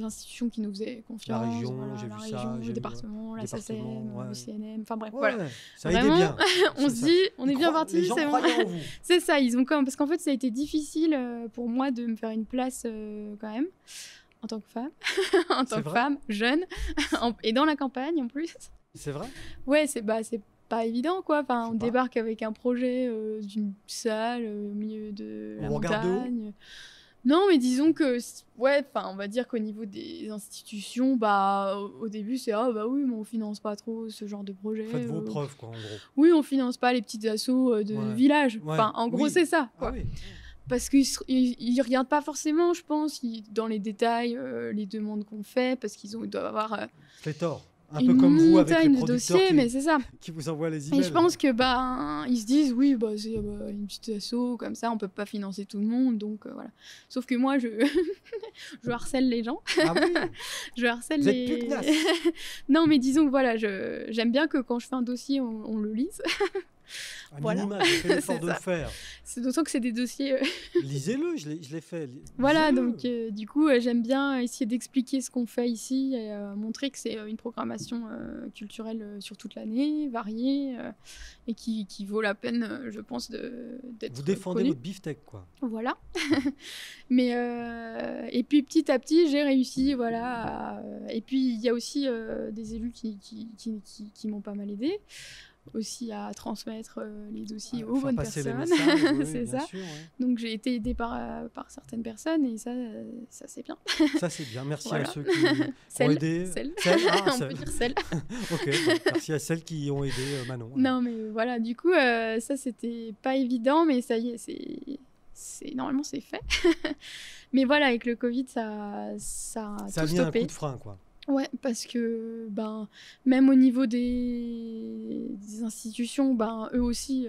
[SPEAKER 1] institutions qui nous faisaient confiance.
[SPEAKER 2] La région,
[SPEAKER 1] voilà,
[SPEAKER 2] j'ai
[SPEAKER 1] la
[SPEAKER 2] vu
[SPEAKER 1] région,
[SPEAKER 2] ça, j'ai
[SPEAKER 1] le
[SPEAKER 2] vu,
[SPEAKER 1] département, la SACEM,
[SPEAKER 2] ouais.
[SPEAKER 1] le CNM. Enfin bref,
[SPEAKER 2] Ouais,
[SPEAKER 1] voilà.
[SPEAKER 2] ça a été
[SPEAKER 1] Vraiment,
[SPEAKER 2] bien.
[SPEAKER 1] On
[SPEAKER 2] C'est
[SPEAKER 1] se
[SPEAKER 2] ça.
[SPEAKER 1] dit, on est
[SPEAKER 2] Ils
[SPEAKER 1] bien
[SPEAKER 2] croient-
[SPEAKER 1] parti,
[SPEAKER 2] Les gens
[SPEAKER 1] c'est bon.
[SPEAKER 2] croyaient en vous.
[SPEAKER 1] C'est ça, ils ont quand même... Parce qu'en fait, ça a été difficile pour moi de me faire une place quand même, en tant que femme, en tant que
[SPEAKER 2] vrai
[SPEAKER 1] femme, jeune, et dans la campagne en plus.
[SPEAKER 2] C'est vrai?
[SPEAKER 1] Ouais, c'est pas évident quoi. Enfin, on
[SPEAKER 2] C'est pas.
[SPEAKER 1] débarque avec un projet d'une salle au milieu de la
[SPEAKER 2] On regarde de haut.
[SPEAKER 1] montagne. Non, mais disons que, ouais, enfin, on va dire qu'au niveau des institutions, bah, au début, c'est ah, bah oui, mais on finance pas trop ce genre de projet.
[SPEAKER 2] Faites vos preuves, quoi, en gros.
[SPEAKER 1] Oui, on finance pas les petites assos de
[SPEAKER 2] Ouais.
[SPEAKER 1] village.
[SPEAKER 2] Ouais.
[SPEAKER 1] Enfin, en gros,
[SPEAKER 2] Oui.
[SPEAKER 1] c'est ça. Quoi.
[SPEAKER 2] Ah oui.
[SPEAKER 1] parce qu'ils ne regardent pas forcément, je pense, dans les détails, les demandes qu'on fait, parce qu'ils doivent avoir...
[SPEAKER 2] Pléthore. Un peu comme vous avec les producteurs
[SPEAKER 1] mais c'est ça.
[SPEAKER 2] Qui vous envoient les emails.
[SPEAKER 1] Et je pense que ils se disent oui, c'est une petite asso comme ça, on peut pas financer tout le monde, donc voilà. Sauf que moi, je harcèle les gens.
[SPEAKER 2] Ah oui.
[SPEAKER 1] Je harcèle
[SPEAKER 2] vous êtes pugnace.
[SPEAKER 1] Non, mais disons que voilà, j'aime bien que quand je fais un dossier, on le lise.
[SPEAKER 2] Voilà. Minima, j'ai fait l'effort de le faire.
[SPEAKER 1] C'est d'autant que c'est des dossiers...
[SPEAKER 2] Lisez-le, je l'ai fait.
[SPEAKER 1] Voilà, donc du coup, j'aime bien essayer d'expliquer ce qu'on fait ici et montrer que c'est une programmation culturelle sur toute l'année, variée, et qui vaut la peine, je pense, d'être
[SPEAKER 2] Vous défendez
[SPEAKER 1] connue.
[SPEAKER 2] votre beefsteak, quoi.
[SPEAKER 1] Voilà. Mais, et puis, petit à petit, j'ai réussi, voilà. Et puis, il y a aussi des élus qui m'ont pas mal aidée. Aussi à transmettre les dossiers aux bonnes personnes.
[SPEAKER 2] Oui,
[SPEAKER 1] c'est ça.
[SPEAKER 2] Sûr, ouais.
[SPEAKER 1] Donc j'ai été aidée par certaines personnes et ça c'est bien.
[SPEAKER 2] Ça c'est bien. Merci à ceux qui ont aidé.
[SPEAKER 1] Celles.
[SPEAKER 2] On
[SPEAKER 1] peut dire celles.
[SPEAKER 2] Ok, merci à celles qui ont aidé Manon.
[SPEAKER 1] Non mais voilà, du coup ça c'était pas évident, mais ça y est, normalement c'est fait. Mais voilà, avec le Covid ça a tout
[SPEAKER 2] mis
[SPEAKER 1] stoppé.
[SPEAKER 2] Un coup de frein, quoi.
[SPEAKER 1] Ouais, parce que même au niveau des institutions, eux aussi,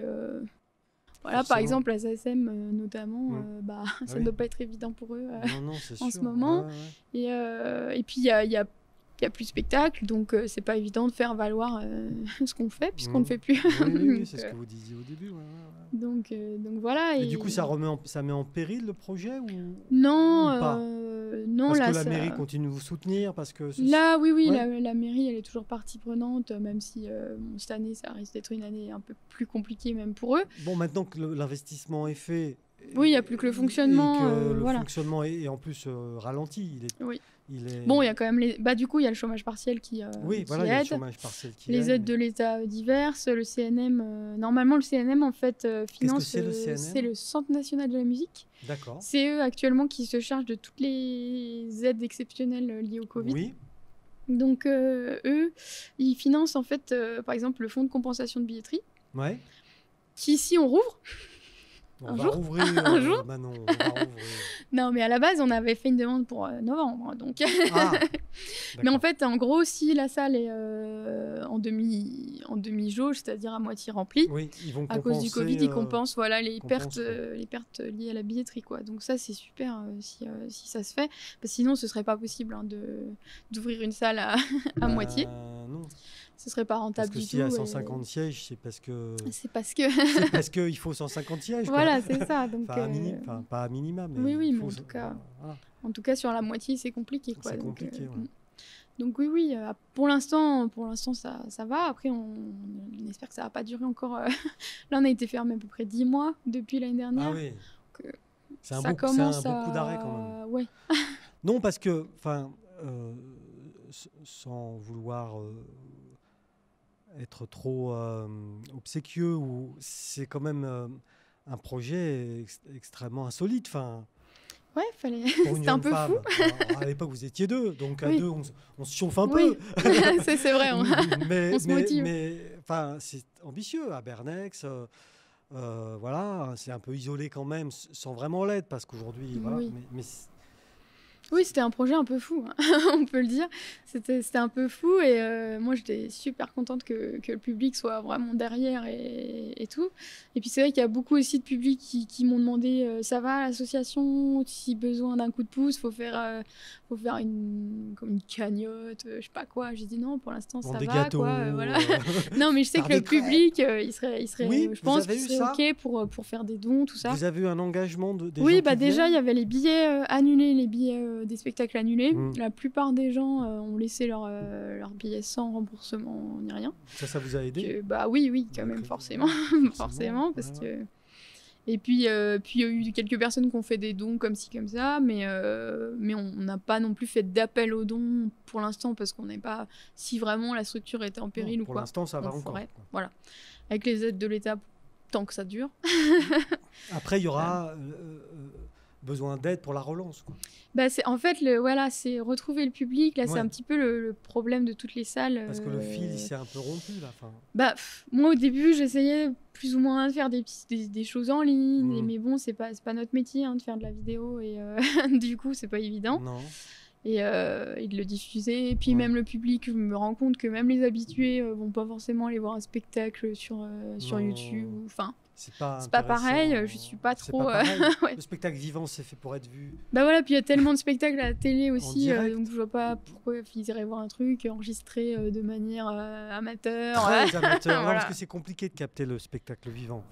[SPEAKER 1] voilà, par exemple la SACEM notamment, ça ne doit pas être évident pour eux en ce moment. Ouais. Et puis il y a plus de spectacle, donc c'est pas évident de faire valoir ce qu'on fait puisqu'on ne fait plus.
[SPEAKER 2] Oui, c'est ce que vous disiez au début.
[SPEAKER 1] Donc voilà.
[SPEAKER 2] Et du coup, ça met en péril le projet ou
[SPEAKER 1] non,
[SPEAKER 2] ou pas
[SPEAKER 1] non.
[SPEAKER 2] Parce
[SPEAKER 1] là,
[SPEAKER 2] que la mairie continue de vous soutenir parce que
[SPEAKER 1] là, oui,
[SPEAKER 2] ouais.
[SPEAKER 1] la mairie, elle est toujours partie prenante, même si cette année, ça risque d'être une année un peu plus compliquée même pour eux.
[SPEAKER 2] Bon, maintenant que l'investissement est fait.
[SPEAKER 1] Oui, il n'y a plus que le fonctionnement.
[SPEAKER 2] Et que le
[SPEAKER 1] voilà.
[SPEAKER 2] fonctionnement est en plus ralenti.
[SPEAKER 1] Oui. Bon, il y a quand même du coup, il y a le chômage partiel qui
[SPEAKER 2] oui, voilà,
[SPEAKER 1] aide.
[SPEAKER 2] Il y a le chômage partiel qui
[SPEAKER 1] les aides de l'État diverses, le CNM. Normalement, le CNM, en fait, finance...
[SPEAKER 2] Qu'est-ce que c'est, le CNM ?
[SPEAKER 1] C'est le Centre national de la musique.
[SPEAKER 2] D'accord.
[SPEAKER 1] C'est eux, actuellement, qui se chargent de toutes les aides exceptionnelles liées au Covid.
[SPEAKER 2] Oui.
[SPEAKER 1] Donc, eux, ils financent, en fait, par exemple, le fonds de compensation de billetterie.
[SPEAKER 2] Ouais.
[SPEAKER 1] Qui, si on rouvre...
[SPEAKER 2] On va rouvrir
[SPEAKER 1] un jour.
[SPEAKER 2] Manon, on va rouvrir.
[SPEAKER 1] Non, mais à la base, on avait fait une demande pour novembre. Donc... mais en fait, en gros, si la salle est en demi-jauge, c'est-à-dire à moitié remplie,
[SPEAKER 2] oui, ils vont
[SPEAKER 1] à cause du Covid, ils compensent les pertes liées à la billetterie, quoi. Donc ça, c'est super si ça se fait. Parce que sinon, ce serait pas possible d'ouvrir une salle à moitié.
[SPEAKER 2] Non.
[SPEAKER 1] Ce serait pas rentable
[SPEAKER 2] du tout.
[SPEAKER 1] Parce
[SPEAKER 2] que s'il y a 150 sièges, c'est parce que...
[SPEAKER 1] C'est parce
[SPEAKER 2] qu'il faut 150 sièges.
[SPEAKER 1] Voilà, c'est ça. Donc,
[SPEAKER 2] pas à minima, mais...
[SPEAKER 1] Oui, mais en tout cas, sur la moitié, c'est compliqué, quoi.
[SPEAKER 2] C'est compliqué, ouais.
[SPEAKER 1] Donc oui, pour l'instant, ça va. Après, on espère que ça va pas durer encore. Là, on a été fermé à peu près 10 mois depuis l'année dernière.
[SPEAKER 2] Ah oui. C'est un
[SPEAKER 1] beaucoup
[SPEAKER 2] d'arrêt quand même.
[SPEAKER 1] Ouais.
[SPEAKER 2] Non, parce que, sans vouloir être trop obséquieux, c'est quand même un projet extrêmement insolite.
[SPEAKER 1] Ouais, c'était un peu fou.
[SPEAKER 2] Alors, à l'époque, vous étiez deux, donc à deux, on se chauffe un peu.
[SPEAKER 1] Oui, c'est vrai. On se motive.
[SPEAKER 2] Mais c'est ambitieux. À Bernex, voilà, c'est un peu isolé quand même, sans vraiment l'être, parce qu'aujourd'hui, voilà.
[SPEAKER 1] Oui, c'était un projet un peu fou, on peut le dire. C'était un peu fou et moi, j'étais super contente que le public soit vraiment derrière et tout. Et puis, c'est vrai qu'il y a beaucoup aussi de publics qui m'ont demandé « Ça va, l'association ? Si besoin d'un coup de pouce, faut faire une cagnotte, je sais pas quoi. » J'ai dit « Non, pour l'instant, ça va. »
[SPEAKER 2] Gâteaux,
[SPEAKER 1] quoi, voilà. Non, mais je sais que le public, il serait je pense qu'il serait OK pour faire des dons, tout ça.
[SPEAKER 2] Vous avez eu un engagement des gens
[SPEAKER 1] Oui, déjà, il y avait les billets annulés, les billets des spectacles annulés. La plupart des gens ont laissé leurs billets sans remboursement ni rien.
[SPEAKER 2] Ça vous a aidé ?
[SPEAKER 1] Oui, quand même, forcément. Forcément, parce que... Et puis, il y a eu quelques personnes qui ont fait des dons comme ci, comme ça, mais on n'a pas non plus fait d'appel aux dons pour l'instant, parce qu'on n'est pas... Si vraiment la structure était en péril ou quoi.
[SPEAKER 2] Pour l'instant, ça va encore.
[SPEAKER 1] Voilà. Avec les aides de l'État, tant que ça dure.
[SPEAKER 2] Après, il y aura... besoin d'aide pour la relance, quoi.
[SPEAKER 1] Bah, en fait, voilà, c'est retrouver le public. Là, c'est un petit peu le problème de toutes les salles.
[SPEAKER 2] Parce que le fil, il s'est un peu rompu, là.
[SPEAKER 1] Bah, moi, au début, j'essayais plus ou moins de faire des choses en ligne. Mais bon, c'est pas notre métier de faire de la vidéo. Et du coup, c'est pas évident.
[SPEAKER 2] Non.
[SPEAKER 1] Et de le diffuser. Et puis même le public, je me rends compte que même les habitués vont pas forcément aller voir un spectacle sur YouTube. Enfin, c'est pas pareil, je suis pas trop...
[SPEAKER 2] Ouais. Le spectacle vivant, c'est fait pour être vu.
[SPEAKER 1] Bah voilà, puis il y a tellement de spectacles à la télé aussi, donc je vois pas pourquoi ils iraient voir un truc enregistré de manière amateur.
[SPEAKER 2] Très amateur, voilà. Parce que c'est compliqué de capter le spectacle vivant,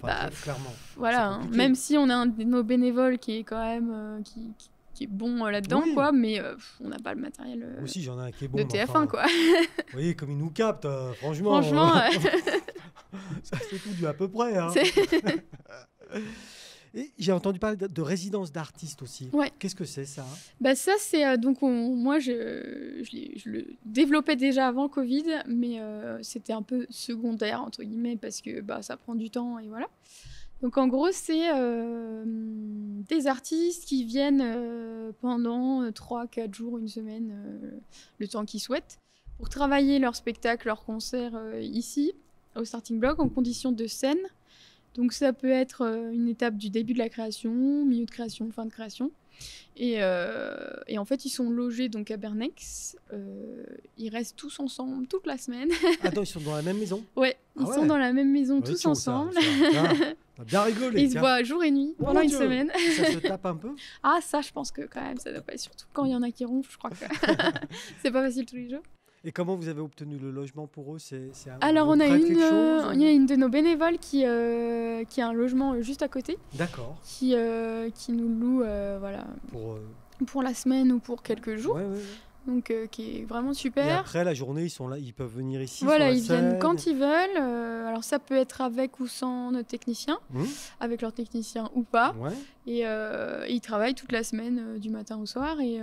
[SPEAKER 2] clairement.
[SPEAKER 1] Voilà, même si on a un de nos bénévoles qui est quand même... qui est bon là-dedans, quoi, mais on n'a pas le matériel
[SPEAKER 2] aussi, j'en ai un qui est bon,
[SPEAKER 1] de TF1, quoi.
[SPEAKER 2] Oui, comme il nous capte, franchement.
[SPEAKER 1] Franchement,
[SPEAKER 2] ça c'est tout du à peu près. Hein. Et j'ai entendu parler de résidence d'artistes aussi.
[SPEAKER 1] Ouais.
[SPEAKER 2] Qu'est-ce que c'est, ça?
[SPEAKER 1] Bah ça, c'est... donc, moi, je le développais déjà avant le Covid, mais c'était un peu secondaire, entre guillemets, parce que ça prend du temps, et voilà. Donc en gros, c'est des artistes qui viennent pendant 3-4 jours, une semaine, le temps qu'ils souhaitent, pour travailler leur spectacle, leur concert ici, au Starting Block, en conditions de scène. Donc ça peut être une étape du début de la création, milieu de création, fin de création. Et en fait, ils sont logés donc à Bernex. Ils restent tous ensemble toute la semaine.
[SPEAKER 2] Attends, ils sont dans la même maison?
[SPEAKER 1] Ouais, ils sont dans la même maison tous ensemble.
[SPEAKER 2] Ça bien rigolé.
[SPEAKER 1] Ils se voient jour et nuit pendant une semaine.
[SPEAKER 2] Ça se tape un peu?
[SPEAKER 1] Ah, ça, je pense que quand même, ça doit pas être. Surtout quand il y en a qui ronflent, je crois que c'est pas facile tous les jours.
[SPEAKER 2] Et comment vous avez obtenu le logement pour eux?
[SPEAKER 1] Alors, il y a une de nos bénévoles qui a un logement juste à côté.
[SPEAKER 2] D'accord.
[SPEAKER 1] Qui nous loue voilà, pour la semaine ou pour quelques jours. Ouais. Donc, qui est vraiment super.
[SPEAKER 2] Et après, la journée, ils sont là, ils peuvent venir ici.
[SPEAKER 1] Voilà, ils viennent quand ils veulent. Alors, ça peut être avec ou sans notre technicien, avec leur technicien ou pas. Ouais. Et ils travaillent toute la semaine, du matin au soir, et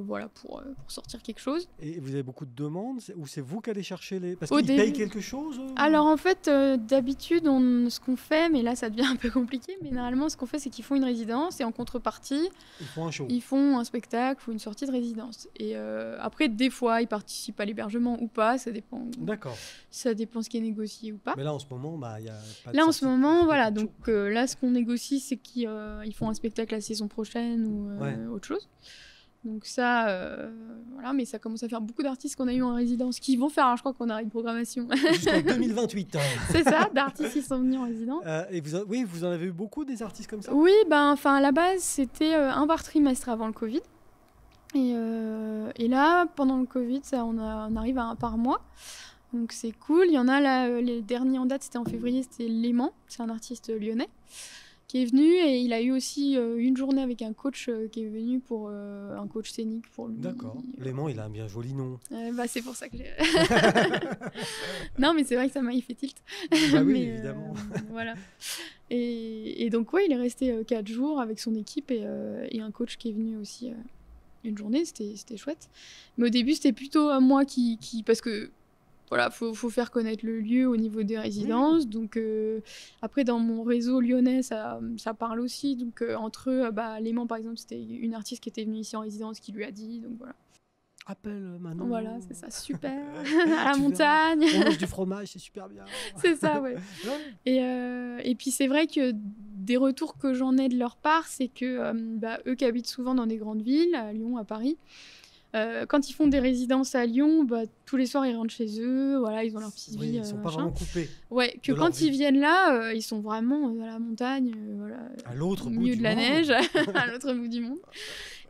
[SPEAKER 1] voilà, pour sortir quelque chose.
[SPEAKER 2] Et vous avez beaucoup de demandes, ou c'est vous qui allez chercher les... Parce qu'ils payent quelque chose
[SPEAKER 1] Alors, en fait, d'habitude, ce qu'on fait, mais là, ça devient un peu compliqué, mais normalement, ce qu'on fait, c'est qu'ils font une résidence, et en contrepartie,
[SPEAKER 2] ils font un show.
[SPEAKER 1] Ils font un spectacle ou une sortie de résidence. Et après, des fois, ils participent à l'hébergement ou pas, ça dépend.
[SPEAKER 2] D'accord.
[SPEAKER 1] Ça dépend ce qui est négocié ou pas.
[SPEAKER 2] Mais là, en ce moment, il y a pas de
[SPEAKER 1] Là, en ce moment, voilà. Donc là, ce qu'on négocie, c'est qu'ils font un spectacle la saison prochaine ou autre chose. Donc ça, voilà. Mais ça commence à faire beaucoup d'artistes qu'on a eu en résidence qui vont faire, alors je crois qu'on a une programmation.
[SPEAKER 2] Jusqu'en 2028.
[SPEAKER 1] C'est ça, d'artistes qui sont venus en résidence.
[SPEAKER 2] Et vous en avez eu beaucoup, des artistes comme ça?
[SPEAKER 1] Oui, à la base, c'était un par trimestre avant le Covid. Et là, pendant le Covid, on arrive à un par mois. Donc c'est cool. Il y en a là, les derniers en date, c'était en février, c'était Léman. C'est un artiste lyonnais qui est venu, et il a eu aussi une journée avec un coach qui est venu pour un coach scénique pour lui.
[SPEAKER 2] D'accord. Léman, il a un bien joli nom.
[SPEAKER 1] C'est pour ça que j'ai... Non, mais c'est vrai que ça m'a fait tilt.
[SPEAKER 2] Bah oui, évidemment.
[SPEAKER 1] Voilà. Et donc, il est resté 4 jours avec son équipe et un coach qui est venu aussi une journée. C'était chouette. Mais au début, c'était plutôt à moi qui... Parce que, voilà, faut faire connaître le lieu au niveau des résidences. Donc, après, dans mon réseau lyonnais, ça parle aussi. Donc, entre eux, Léman, par exemple, c'était une artiste qui était venue ici en résidence qui lui a dit. Donc, voilà.
[SPEAKER 2] Appelle Manon.
[SPEAKER 1] Voilà, c'est ça, super. À la montagne.
[SPEAKER 2] On mange du fromage, c'est super bien.
[SPEAKER 1] C'est ça, ouais. Et puis, c'est vrai que des retours que j'en ai de leur part, c'est que eux qui habitent souvent dans des grandes villes, à Lyon, à Paris, quand ils font des résidences à Lyon, tous les soirs ils rentrent chez eux, voilà, ils ont leur petite vie.
[SPEAKER 2] Ils sont pas vraiment coupés.
[SPEAKER 1] Ouais, que quand ils viennent là, ils sont vraiment à la montagne, voilà,
[SPEAKER 2] à l'autre
[SPEAKER 1] au
[SPEAKER 2] bout
[SPEAKER 1] milieu
[SPEAKER 2] du
[SPEAKER 1] de la
[SPEAKER 2] monde.
[SPEAKER 1] neige, à l'autre bout du monde.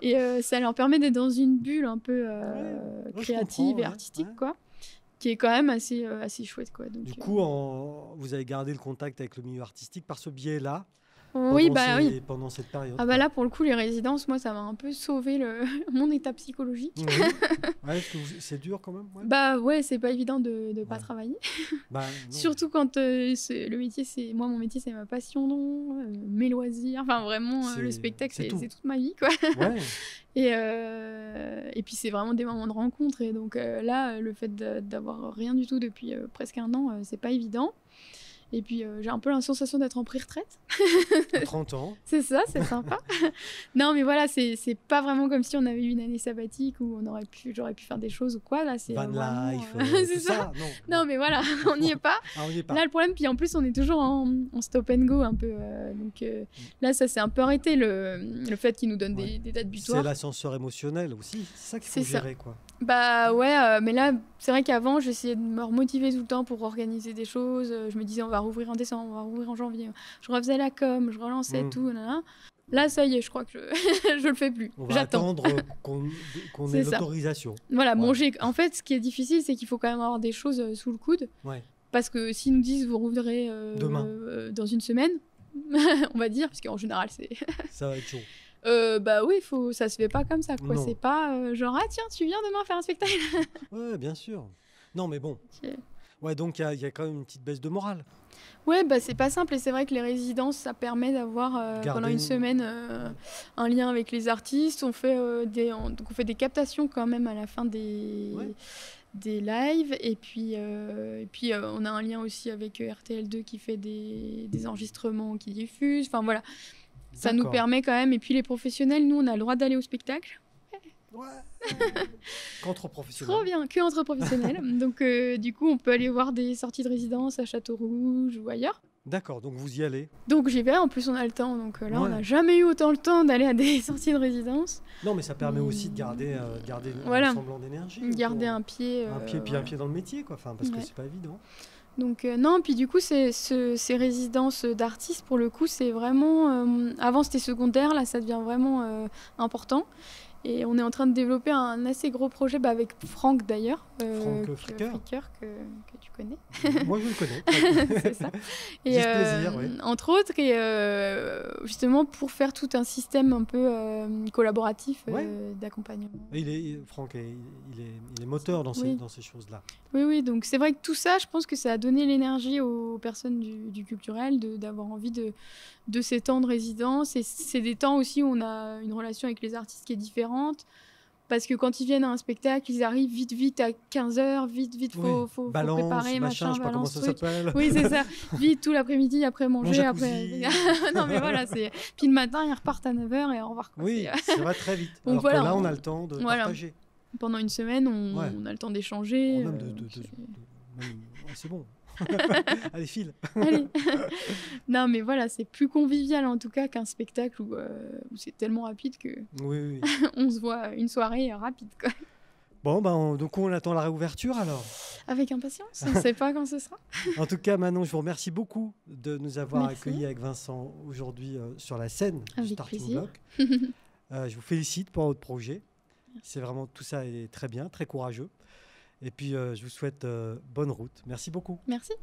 [SPEAKER 1] Et ça leur permet d'être dans une bulle un peu créative et artistique, quoi, qui est quand même assez chouette, quoi. Donc,
[SPEAKER 2] du coup, vous avez gardé le contact avec le milieu artistique par ce biais-là.
[SPEAKER 1] Oui,
[SPEAKER 2] pendant cette période.
[SPEAKER 1] Ah là, pour le coup, les résidences, moi, ça m'a un peu sauvé mon état psychologique.
[SPEAKER 2] Oui. Ouais, c'est dur quand même.
[SPEAKER 1] Ouais, c'est pas évident de pas travailler. Surtout quand le métier, mon métier, c'est ma passion, mes loisirs. Enfin, vraiment, le spectacle, c'est toute ma vie, quoi.
[SPEAKER 2] Ouais.
[SPEAKER 1] Et puis, c'est vraiment des moments de rencontre. Et donc là, le fait d'avoir rien du tout depuis presque un an, c'est pas évident. Et puis j'ai un peu la sensation d'être en pré-retraite.
[SPEAKER 2] 30 ans.
[SPEAKER 1] C'est ça, c'est sympa. Non, mais voilà, c'est pas vraiment comme si on avait eu une année sabbatique où j'aurais pu faire des choses ou quoi. Là, c'est
[SPEAKER 2] Van life,
[SPEAKER 1] c'est ça.
[SPEAKER 2] Non,
[SPEAKER 1] mais voilà, on n'y est pas.
[SPEAKER 2] Ah, on y est pas.
[SPEAKER 1] Là, le problème, puis en plus, on est toujours en stop and go un peu. Donc là, ça s'est un peu arrêté, le fait qu'ils nous donnent des dates butoirs.
[SPEAKER 2] C'est l'ascenseur émotionnel aussi, c'est ça qu'il faut gérer, quoi.
[SPEAKER 1] Bah ouais, mais là, c'est vrai qu'avant, j'essayais de me remotiver tout le temps pour organiser des choses. Je me disais, on va rouvrir en décembre, on va rouvrir en janvier. Je refaisais la com, je relançais tout. Là, ça y est, je crois que je le fais plus.
[SPEAKER 2] On va attendre qu'on ait l'autorisation.
[SPEAKER 1] Voilà, manger. En fait, ce qui est difficile, c'est qu'il faut quand même avoir des choses sous le coude.
[SPEAKER 2] Ouais.
[SPEAKER 1] Parce que s'ils nous disent, vous rouvrirez
[SPEAKER 2] demain,
[SPEAKER 1] dans une semaine, on va dire, parce qu'en général, c'est...
[SPEAKER 2] ça va être chaud.
[SPEAKER 1] Bah oui, ça se fait pas comme ça, quoi. C'est pas genre, ah tiens, tu viens demain faire un spectacle.
[SPEAKER 2] Ouais, bien sûr. Non, mais bon. Ouais, donc il y a quand même une petite baisse de morale.
[SPEAKER 1] Ouais, bah c'est pas simple, et c'est vrai que les résidences, ça permet d'avoir pendant une semaine un lien avec les artistes. On fait des captations quand même à la fin des lives, et puis on a un lien aussi avec RTL2 qui fait des enregistrements qui diffusent. Enfin voilà. Ça nous permet quand même. Et puis les professionnels, nous, on a le droit d'aller au spectacle.
[SPEAKER 2] Ouais. Qu'entre professionnels.
[SPEAKER 1] Trop bien, que entre professionnels. Donc du coup, on peut aller voir des sorties de résidence à Château-Rouge ou ailleurs.
[SPEAKER 2] D'accord, donc vous y allez.
[SPEAKER 1] Donc j'y vais, en plus on a le temps. Donc là, on n'a jamais eu autant le temps d'aller à des sorties de résidence.
[SPEAKER 2] Non, mais ça permet aussi de garder un semblant d'énergie.
[SPEAKER 1] Garder un pied.
[SPEAKER 2] Puis un pied dans le métier, quoi. Enfin, parce que c'est pas évident.
[SPEAKER 1] Donc non, puis du coup, ces résidences d'artistes, pour le coup, c'est vraiment... avant, c'était secondaire, là, ça devient vraiment important. Et on est en train de développer un assez gros projet avec Franck, d'ailleurs.
[SPEAKER 2] Franck Fricker,
[SPEAKER 1] que tu connais.
[SPEAKER 2] Moi, je le connais.
[SPEAKER 1] C'est ça.
[SPEAKER 2] Et juste plaisir, oui.
[SPEAKER 1] Entre autres, et justement pour faire tout un système un peu collaboratif d'accompagnement.
[SPEAKER 2] Franck, il est moteur dans ces choses-là.
[SPEAKER 1] Oui, donc c'est vrai que tout ça, je pense que ça a donné l'énergie aux personnes du culturel d'avoir envie de ces temps de résidence. Et c'est des temps aussi où on a une relation avec les artistes qui est différente. Parce que quand ils viennent à un spectacle, ils arrivent vite à 15h, vite, faut préparer, machin,
[SPEAKER 2] je sais pas comment ça s'appelle.
[SPEAKER 1] Oui, c'est ça. Vite, tout l'après-midi, après manger, après... Non, mais voilà, puis le matin, ils repartent à 9h et au revoir.
[SPEAKER 2] Oui, ça va très vite. Donc, alors que là, on a le temps de partager.
[SPEAKER 1] Pendant une semaine, on a le temps d'échanger.
[SPEAKER 2] C'est bon. Allez, file.
[SPEAKER 1] Allez. Non, mais voilà, c'est plus convivial en tout cas qu'un spectacle où c'est tellement rapide que on se voit une soirée rapide, quoi.
[SPEAKER 2] Bon, donc on attend la réouverture alors.
[SPEAKER 1] Avec impatience, on ne sait pas quand ce sera.
[SPEAKER 2] En tout cas, Manon, je vous remercie beaucoup de nous avoir accueillis avec Vincent aujourd'hui sur la scène du Starting Block. Je vous félicite pour votre projet. C'est vraiment, tout ça est très bien, très courageux. Et puis, je vous souhaite bonne route. Merci beaucoup.
[SPEAKER 1] Merci.